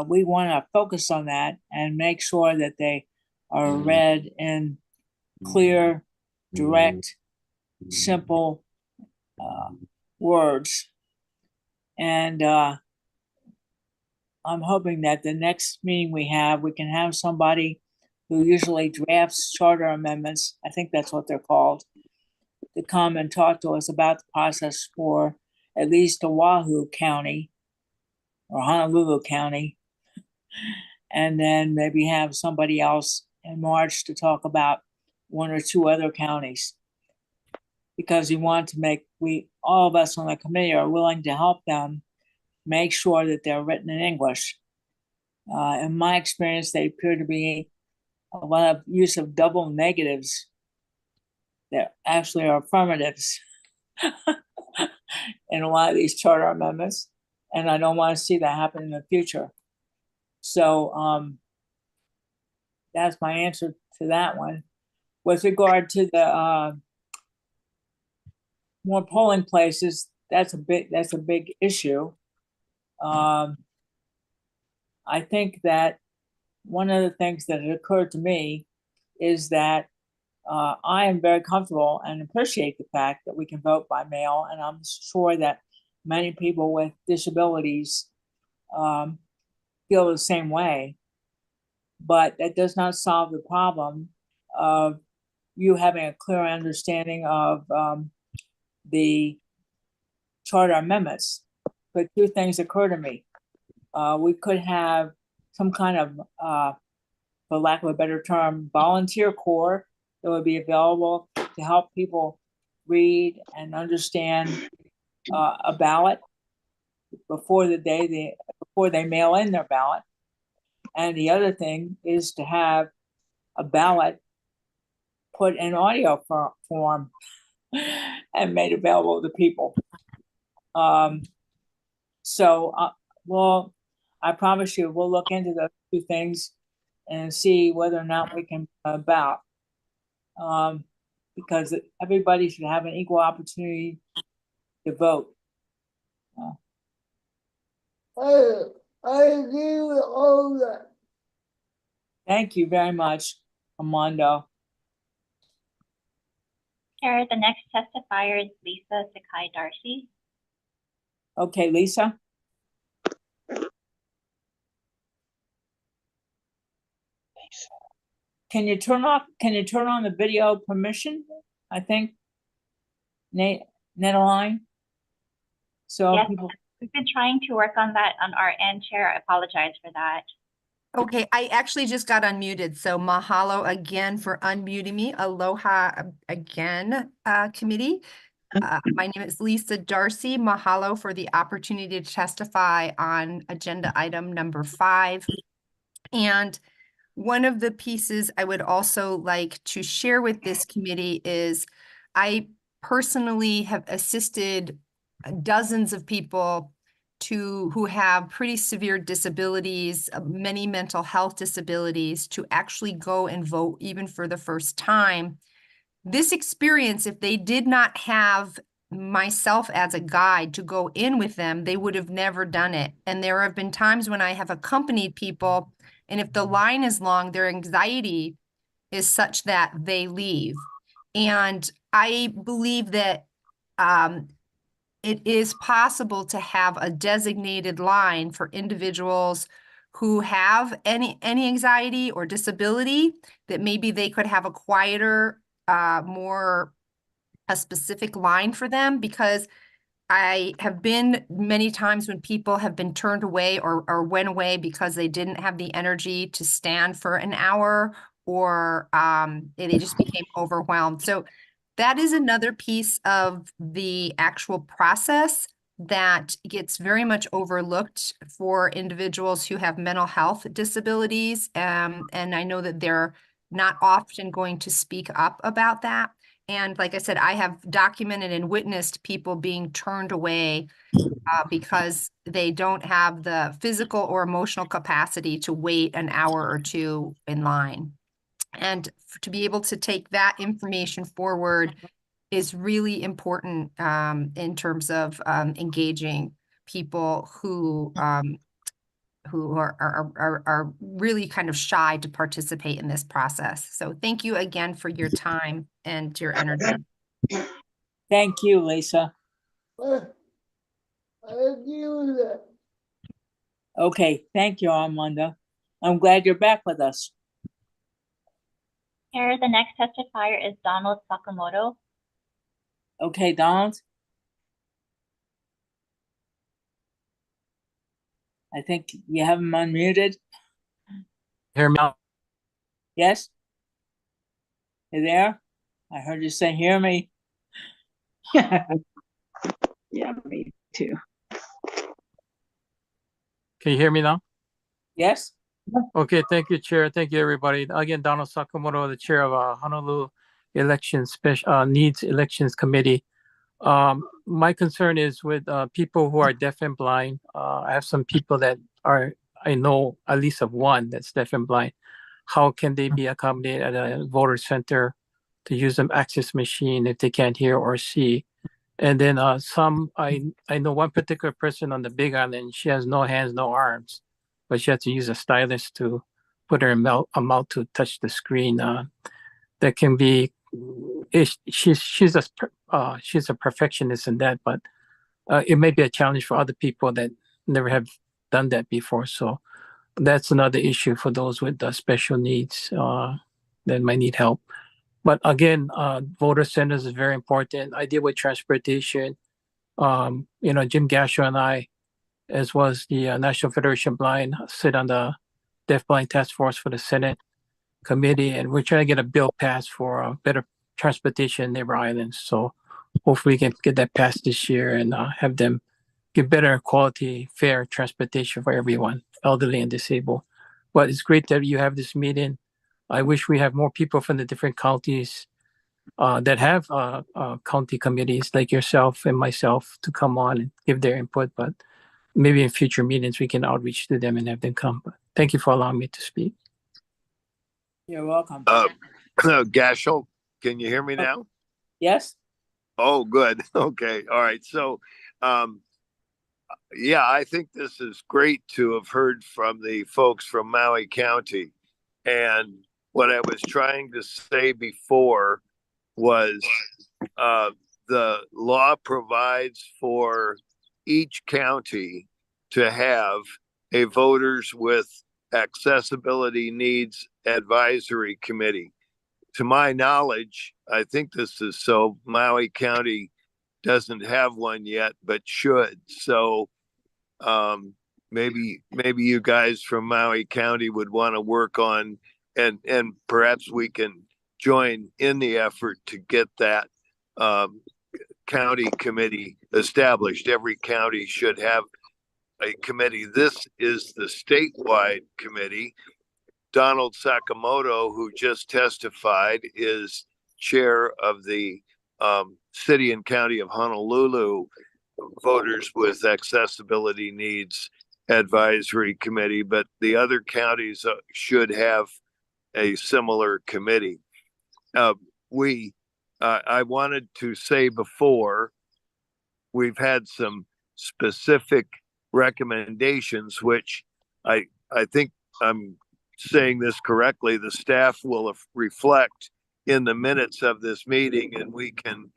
we want to focus on that and make sure that they are read in clear, direct, simple words. And I'm hoping that the next meeting we can have somebody who usually drafts charter amendments, I think that's what they're called, to come and talk to us about the process for at least Oahu County or Honolulu County. And then maybe have somebody else in March to talk about one or two other counties. Because we want to make, all of us on the committee are willing to help them make sure that they're written in English. In my experience, they appear to be a lot of use of double negatives that actually are affirmatives in a lot of these charter amendments. And I don't want to see that happen in the future. So that's my answer to that one. With regard to the more polling places, that's a big issue. I think that one of the things that had occurred to me is that I am very comfortable and appreciate the fact that we can vote by mail, and I'm sure that many people with disabilities feel the same way. But that does not solve the problem of you having a clear understanding of the charter amendments. But two things occur to me. We could have some kind of, for lack of a better term, volunteer corps that would be available to help people read and understand a ballot before they mail in their ballot. And the other thing is to have a ballot put in audio form and made available to people. Well, I promise you, we'll look into those two things and see whether or not we can about. Because everybody should have an equal opportunity to vote. I agree with all that. Thank you very much, Armando. Chair, the next testifier is Lisa Sakai Darcy. Okay, Lisa. Can you turn on the video permission? I think, Netaline. So Yes, people. we've been trying to work on that on our end, Chair. I apologize for that. Okay, I actually just got unmuted, so mahalo again for unmuting me. Aloha again, committee. My name is Lisa Darcy. Mahalo for the opportunity to testify on agenda item number 5. And one of the pieces I would also like to share with this committee is I personally have assisted dozens of people who have pretty severe disabilities, many mental health disabilities, to actually go and vote even for the first time. This experience, if they did not have myself as a guide to go in with them, they would have never done it. And there have been times when I have accompanied people, and if the line is long, their anxiety is such that they leave. And I believe that it is possible to have a designated line for individuals who have any anxiety or disability, that maybe they could have a quieter, a specific line for them, because I have been many times when people have been turned away or went away because they didn't have the energy to stand for an hour, or they just became overwhelmed. So that is another piece of the actual process that gets very much overlooked for individuals who have mental health disabilities. And I know that they're not often going to speak up about that. And like I said, I have documented and witnessed people being turned away because they don't have the physical or emotional capacity to wait an hour or two in line. And to be able to take that information forward is really important in terms of engaging people who are really kind of shy to participate in this process. So thank you again for your time and your energy. Thank you, Lisa. Okay, thank you, Armando. I'm glad you're back with us. Chair, the next testifier is Donald Sakamoto. Okay, Donald? I think you have him unmuted. Hear me out? Yes? You there? I heard you say, hear me. Yeah, me too. Can you hear me now? Yes? Okay, thank you, Chair. Thank you, everybody. Again, Donald Sakamoto, the Chair of Honolulu Needs Elections Committee. My concern is with people who are deaf and blind. I have some people that I know at least of one that's deaf and blind. How can they be accommodated at a voter center to use an access machine if they can't hear or see? And then I know one particular person on the Big Island. She has no hands, no arms, but she had to use a stylus to put her mouth to touch the screen. That can be. She's a perfectionist in that, but it may be a challenge for other people that never have done that before. So that's another issue for those with special needs that might need help. But again, voter centers is very important. I deal with transportation. Jim Gasher and I, as well as the National Federation of Blind, sit on the Deaf Blind Task Force for the Senate committee, and we're trying to get a bill passed for better transportation in neighbor islands. So hopefully we can get that passed this year and have them give better quality, fair transportation for everyone, elderly and disabled. But it's great that you have this meeting. I wish we have more people from the different counties that have county committees like yourself and myself to come on and give their input. But maybe in future meetings we can outreach to them and have them come. But thank you for allowing me to speak. You're welcome. Gashel, can you hear me now? Yes? Oh, good. Okay. All right. So, yeah, I think this is great to have heard from the folks from Maui County. And what I was trying to say before was the law provides for each county to have a voters with accessibility needs advisory committee. To my knowledge, I think this is so. Maui County doesn't have one yet, but should. So maybe you guys from Maui County would want to work on, and perhaps we can join in the effort to get that county committee established. Every county should have a committee. This is the statewide committee. Donald Sakamoto, who just testified, is chair of the City and County of Honolulu Voters with Accessibility Needs Advisory Committee, but the other counties should have a similar committee. I wanted to say before, we've had some specific recommendations, which I think I'm saying this correctly, the staff will reflect in the minutes of this meeting, and we can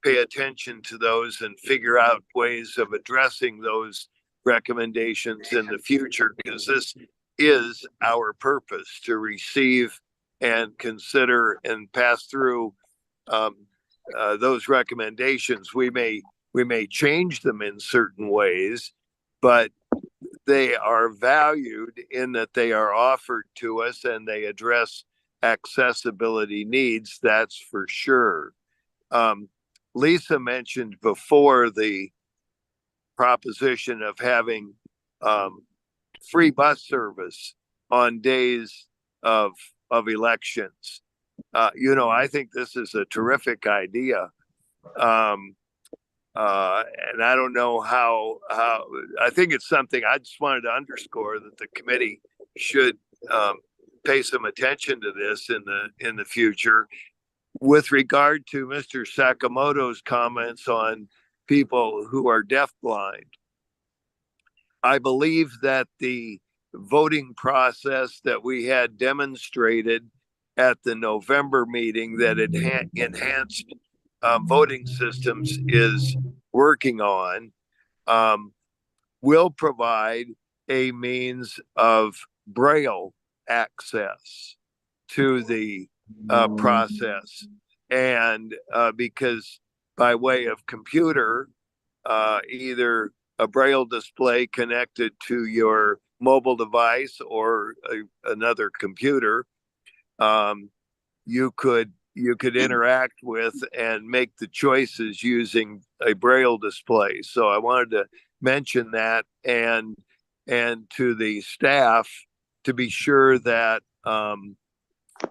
pay attention to those and figure out ways of addressing those recommendations in the future, because this is our purpose, to receive and consider and pass through those recommendations. We may change them in certain ways, but they are valued in that they are offered to us and they address accessibility needs, that's for sure. Lisa mentioned before the proposition of having free bus service on days of elections. I think this is a terrific idea. And I don't know how I think it's something I just wanted to underscore that the committee should pay some attention to this in the future. With regard to Mr. Sakamoto's comments on people who are deafblind, I believe that the voting process that we had demonstrated at the November meeting that enhanced voting systems is working on will provide a means of Braille access to the process. And because by way of computer, either a braille display connected to your mobile device or another computer, you could interact with and make the choices using a braille display. So I wanted to mention that, and to the staff to be sure that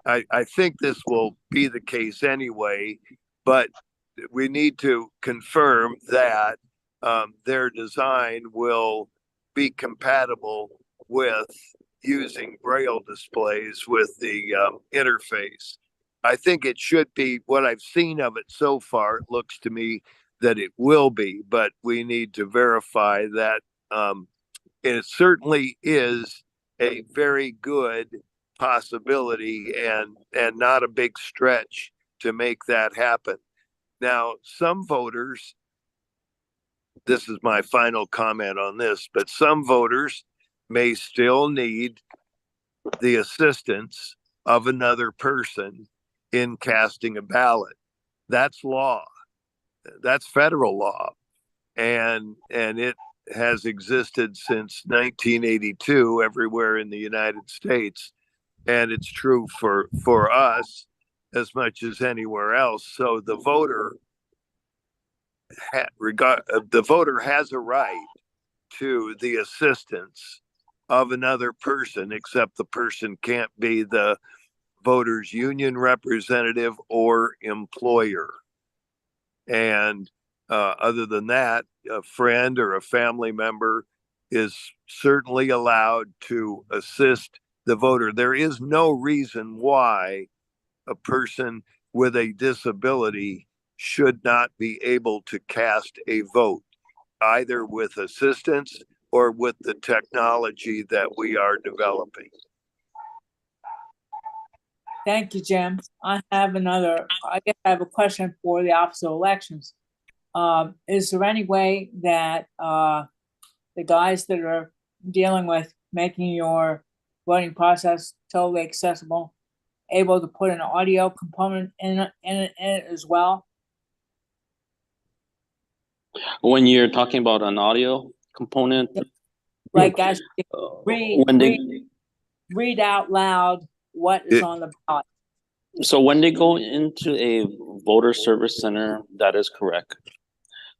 I think this will be the case anyway, but we need to confirm that their design will be compatible with using braille displays with the interface. I think it should be. What I've seen of it so far, it looks to me that it will be, but we need to verify that. It certainly is a very good possibility and not a big stretch to make that happen. Now, some voters, this is my final comment on this, but some voters may still need the assistance of another person in casting a ballot. That's law. That's federal law. And it has existed since 1982 everywhere in the United States. And it's true for us as much as anywhere else. So the voter has a right to the assistance of another person, except the person can't be the voters' union representative or employer. And other than that, a friend or a family member is certainly allowed to assist the voter. There is no reason why a person with a disability should not be able to cast a vote, either with assistance or with the technology that we are developing. Thank you, Jim. I have a question for the Office of Elections. Is there any way that the guys that are dealing with making your voting process totally accessible, able to put an audio component in it as well? When you're talking about an audio component, like guys when they read out loud what is on the ballot. So when they go into a voter service center, that is correct.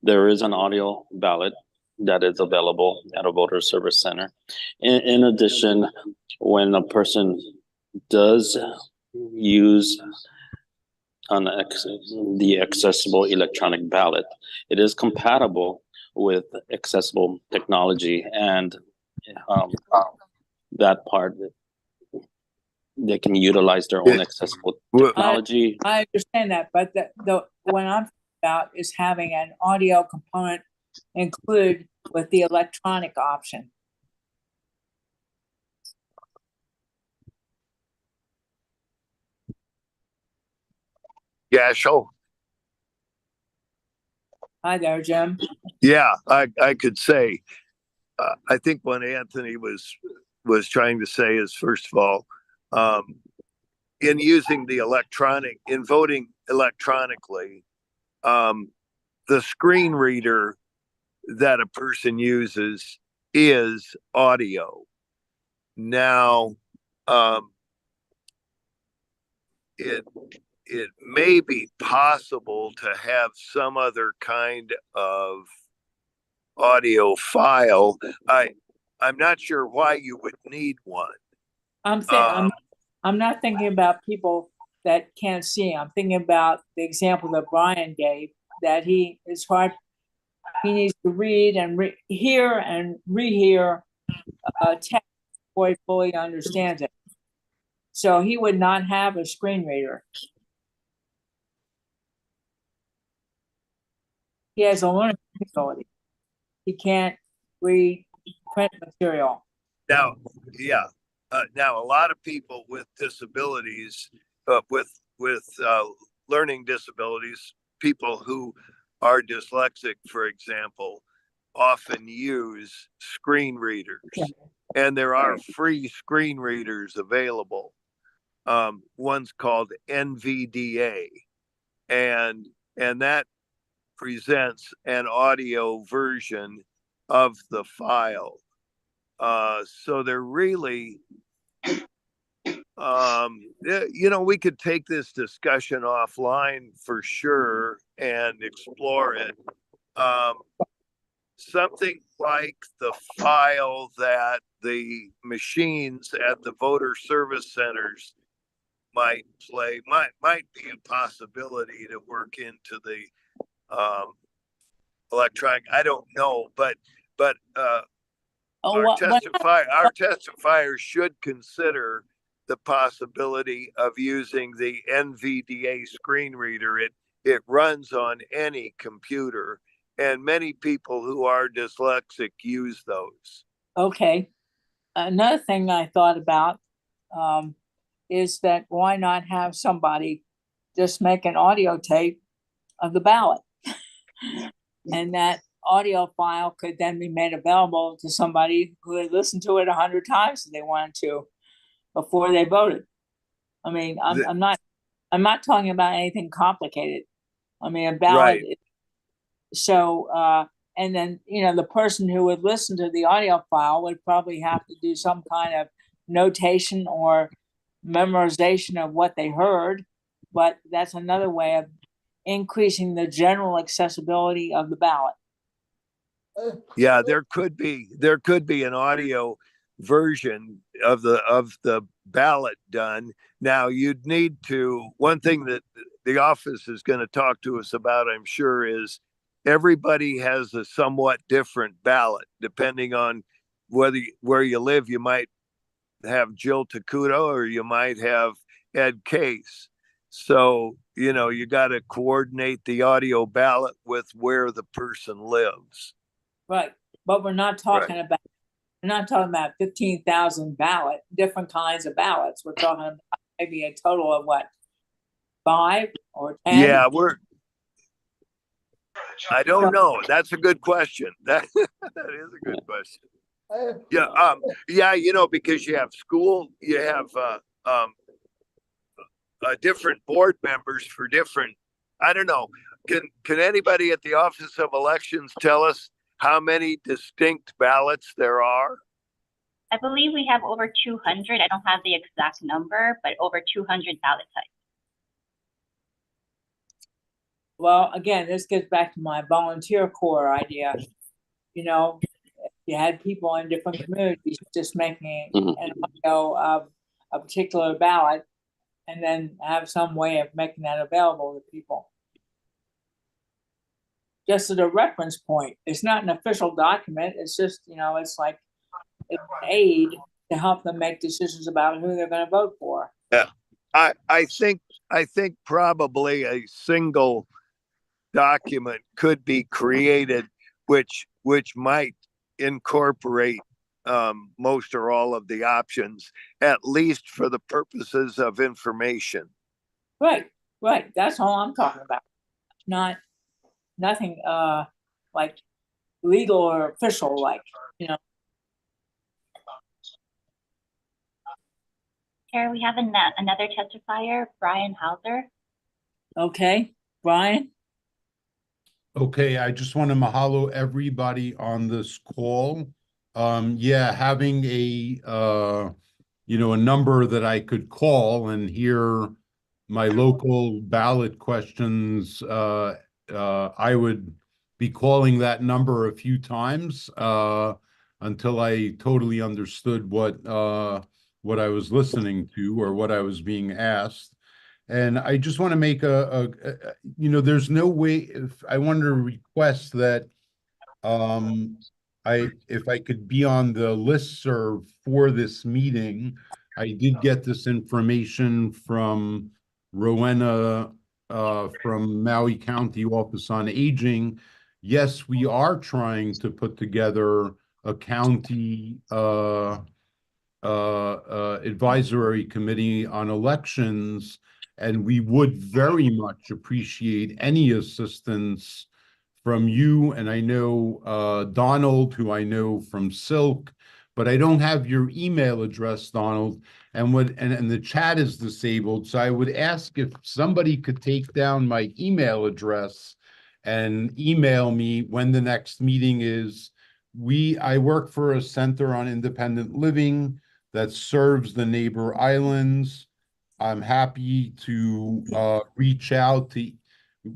There is an audio ballot that is available at a voter service center. In addition, when a person does use the accessible electronic ballot, it is compatible with accessible technology, and that part, they can utilize their own accessible technology. I understand that, but the what I'm about is having an audio component included with the electronic option. Yeah, sure. Hi there, Jim. Yeah, I could say, I think what Anthony was trying to say is, first of all, in using the in voting electronically, the screen reader that a person uses is audio. Now, it may be possible to have some other kind of audio file. I'm not sure why you would need one. I'm not thinking about people that can't see. I'm thinking about the example that Brian gave, that he needs to read and hear and rehear text before he fully understands it. So he would not have a screen reader. He has a learning disability. He can't read print material. Now, yeah. Now, a lot of people with disabilities, with learning disabilities, people who are dyslexic, for example, often use screen readers, and there are free screen readers available. One's called NVDA, and that presents an audio version of the file. So they're really, we could take this discussion offline for sure and explore it. Something like the file that the machines at the voter service centers might play might be a possibility to work into the electronic. I don't know, but our testifiers should consider the possibility of using the NVDA screen reader. It runs on any computer, and many people who are dyslexic use those. Okay. Another thing I thought about is that why not have somebody just make an audio tape of the ballot? And that audio file could then be made available to somebody who had listened to it 100 times if they wanted to before they voted. I mean, I'm not talking about anything complicated. I mean, a ballot. Right. So, and then, the person who would listen to the audio file would probably have to do some kind of notation or memorization of what they heard. But that's another way of increasing the general accessibility of the ballot. Yeah, there could be an audio version of the ballot done. Now you'd need to, one thing that the office is going to talk to us about, I'm sure, is everybody has a somewhat different ballot depending on where you live. You might have Jill Takuto or you might have Ed Case. So, you got to coordinate the audio ballot with where the person lives. Right. But we're not talking about 15,000 different kinds of ballots. We're talking about maybe a total of what, 5 or 10? Yeah, I don't know. That's a good question. That is a good question. Yeah. Because you have school, you have different board members for different, I don't know. Can anybody at the Office of Elections tell us how many distinct ballots there are? I believe we have over 200. I don't have the exact number, but over 200 ballot types. Well, again, this gets back to my volunteer corps idea. You had people in different communities just making an audio of a particular ballot and then have some way of making that available to people. Just as a reference point. It's not an official document. It's just, it's like it's an aid to help them make decisions about who they're going to vote for. Yeah, I think probably a single document could be created, which might incorporate most or all of the options, at least for the purposes of information. Right. That's all I'm talking about. Nothing like legal or official, Chair, we have another testifier, Brian Hauser. Okay, Brian. Okay, I just want to mahalo everybody on this call. Having a number that I could call and hear my local ballot questions, I would be calling that number a few times until I totally understood what I was listening to or what I was being asked. And I just want to make there's no way, if I wanted to request that if I could be on the listserv for this meeting. I did get this information from Rowena from Maui County Office on Aging. Yes, we are trying to put together a county advisory committee on elections, and we would very much appreciate any assistance from you. And I know Donald, who I know from Silk, but I don't have your email address, Donald. and the chat is disabled. So I would ask if somebody could take down my email address and email me when the next meeting is. I work for a center on independent living that serves the neighbor islands. I'm happy to reach out to.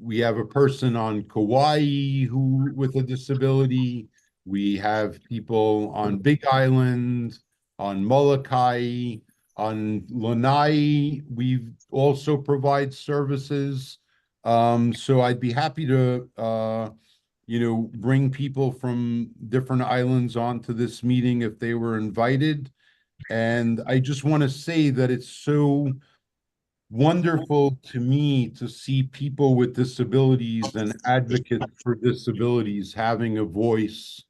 We have a person on Kauai who with a disability. We have people on Big Island, on Molokai, on Lanai. We also provide services. So I'd be happy to bring people from different islands onto this meeting if they were invited. And I just want to say that it's so wonderful to me to see people with disabilities and advocates for disabilities having a voice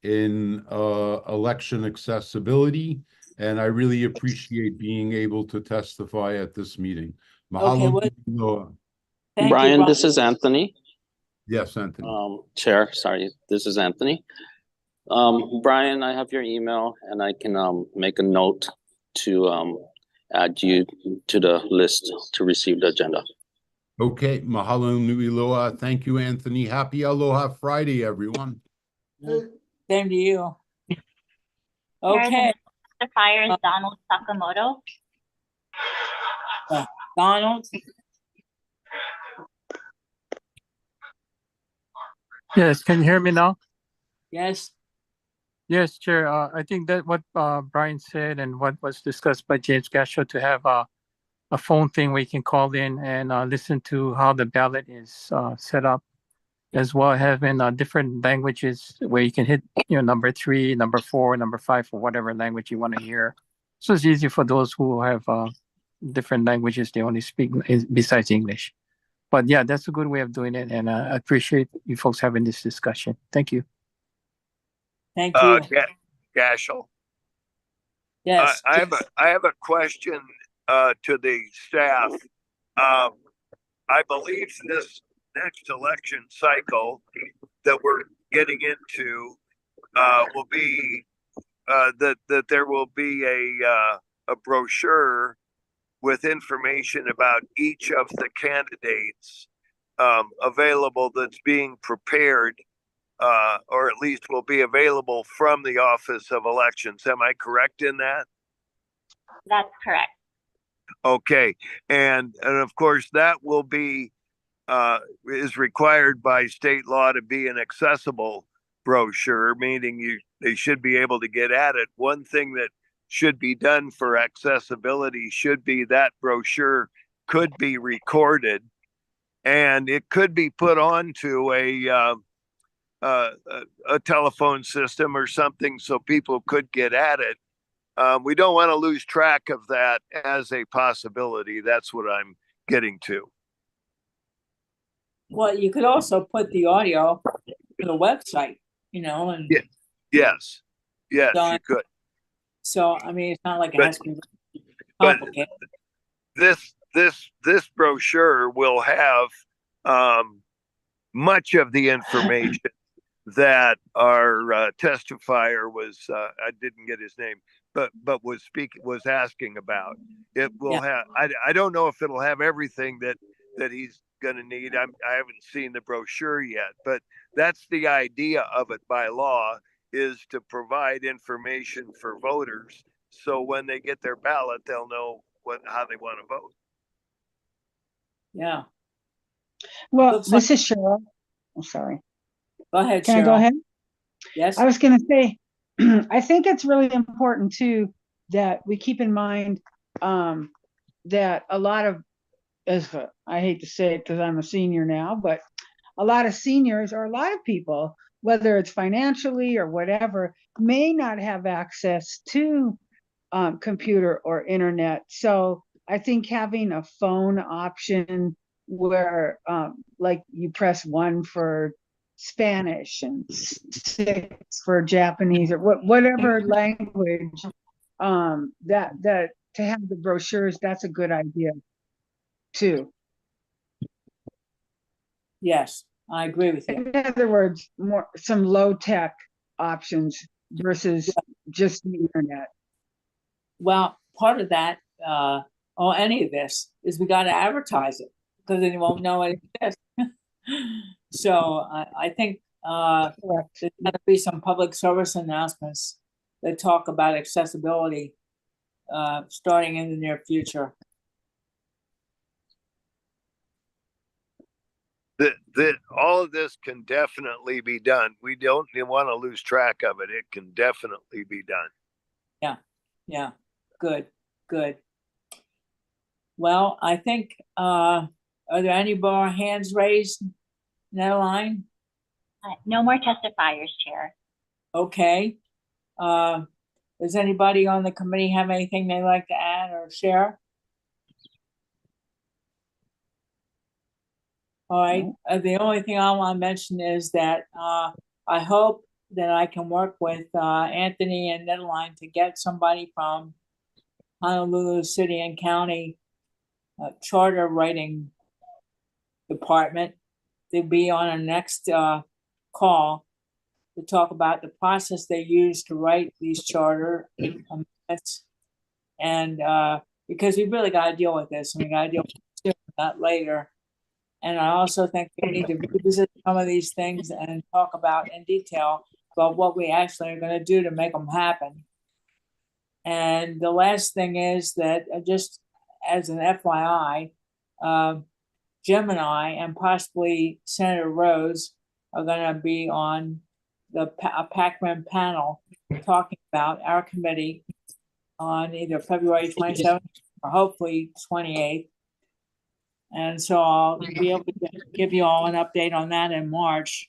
in election accessibility. And I really appreciate being able to testify at this meeting. Okay, Mahalo. Thank you, Brian, this is Anthony. Yes, Anthony. Chair, sorry, this is Anthony. Brian, I have your email and I can make a note to add you to the list to receive the agenda. Okay, mahalo nui loa. Thank you, Anthony. Happy Aloha Friday, everyone. Same to you. Chair, Okay, the fire is Donald Sakamoto. Donald, Yes, can you hear me now? yes, Yes, Chair. I think that what Brian said and what was discussed by James Gasho to have a phone thing where you can call in and listen to how the ballot is set up, as well as having different languages where you can hit number 3, number 4, number 5 for whatever language you want to hear. So it's easy for those who have different languages they only speak besides English. But yeah, that's a good way of doing it, and I appreciate you folks having this discussion. Thank you. thank you. Gashel. Yes, I have a question to the staff. I believe this next election cycle that we're getting into will be that there will be a brochure with information about each of the candidates available that's being prepared, or at least will be available from the Office of Elections. Am I correct in that? That's correct. Okay, and of course that will be is required by state law to be an accessible brochure, meaning they should be able to get at it. One thing that should be done for accessibility should be that brochure could be recorded, and it could be put onto a telephone system or something so people could get at it. We don't want to lose track of that as a possibility. That's what I'm getting to. well, you could also put the audio to the website, and Yeah. Yes, So- you could. so, I mean, it's not like it But- has to be but- complicated. This brochure will have much of the information that our testifier was I didn't get his name, but was asking about. It will have. I don't know if it'll have everything that he's going to need. I haven't seen the brochure yet, but that's the idea of it by law, is to provide information for voters, so when they get their ballot, they'll know how they want to vote. Yeah, Well, Looks this is Cheryl. I'm sorry. go ahead, Can I go Cheryl. ahead? Yes, I was going to say, I think it's really important too that we keep in mind that a lot of, I hate to say it because I'm a senior now, but a lot of seniors or a lot of people, whether it's financially or whatever, may not have access to computer or internet. So I think having a phone option where like you press 1 for Spanish and 6 for Japanese or whatever language, that to have the brochures, that's a good idea too. yes, I agree with you. In other words, some low tech options versus just the internet. Well, part of that, or any of this, is we gotta advertise it, because then you won't know it exists. So I think, Correct. there's gonna be some public service announcements that talk about accessibility, starting in the near future. That all of this can definitely be done. We don't want to lose track of it. It can definitely be done. Yeah, good, good. Well, I think, are there any more hands raised in that line? No more testifiers, Chair. Okay. Does anybody on the committee have anything they'd like to add or share? All right, the only thing I want to mention is that I hope that I can work with Anthony and Netherline to get somebody from Honolulu City and County charter writing department to be on our next call to talk about the process they use to write these charter amendments. And because we really got to deal with this, and we got to deal with it sooner, not later. And I also think we need to revisit some of these things and talk about in detail about what we actually are going to do to make them happen. And the last thing is that, just as an FYI, Jim and I, and possibly Senator Rose, are going to be on the PAC-REM panel talking about our committee on either February 27th or hopefully 28th. And so I'll be able to give you all an update on that in March.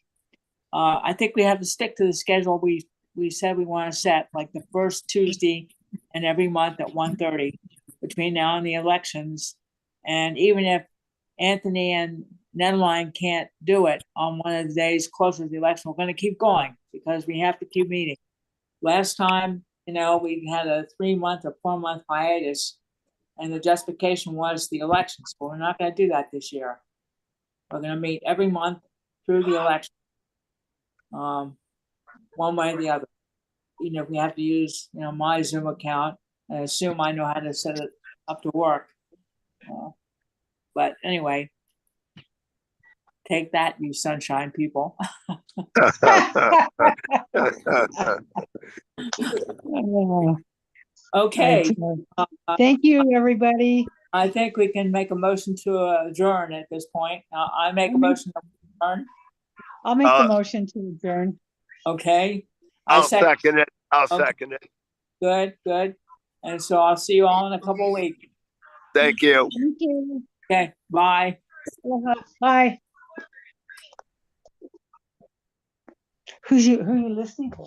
I think we have to stick to the schedule we said we want to set, like the first Tuesday and every month at 1:30 between now and the elections. And even if Anthony and Netherline can't do it on one of the days closer to the election, we're going to keep going because we have to keep meeting. Last time, we had a 3-month or 4-month hiatus, and the justification was the elections. But we're not going to do that this year. We're going to meet every month through the election, one way or the other. If we have to use, my Zoom account, I assume I know how to set it up to work. But anyway, take that, you sunshine people. Okay. Thank you, everybody. I think we can make a motion to adjourn at this point. I make a motion to adjourn. I'll make the motion to adjourn. Okay. I'll second it. I'll second it. Good, good. And so I'll see you all in a couple of weeks. Thank you. Thank you. Okay, bye. Bye. Who are you listening to?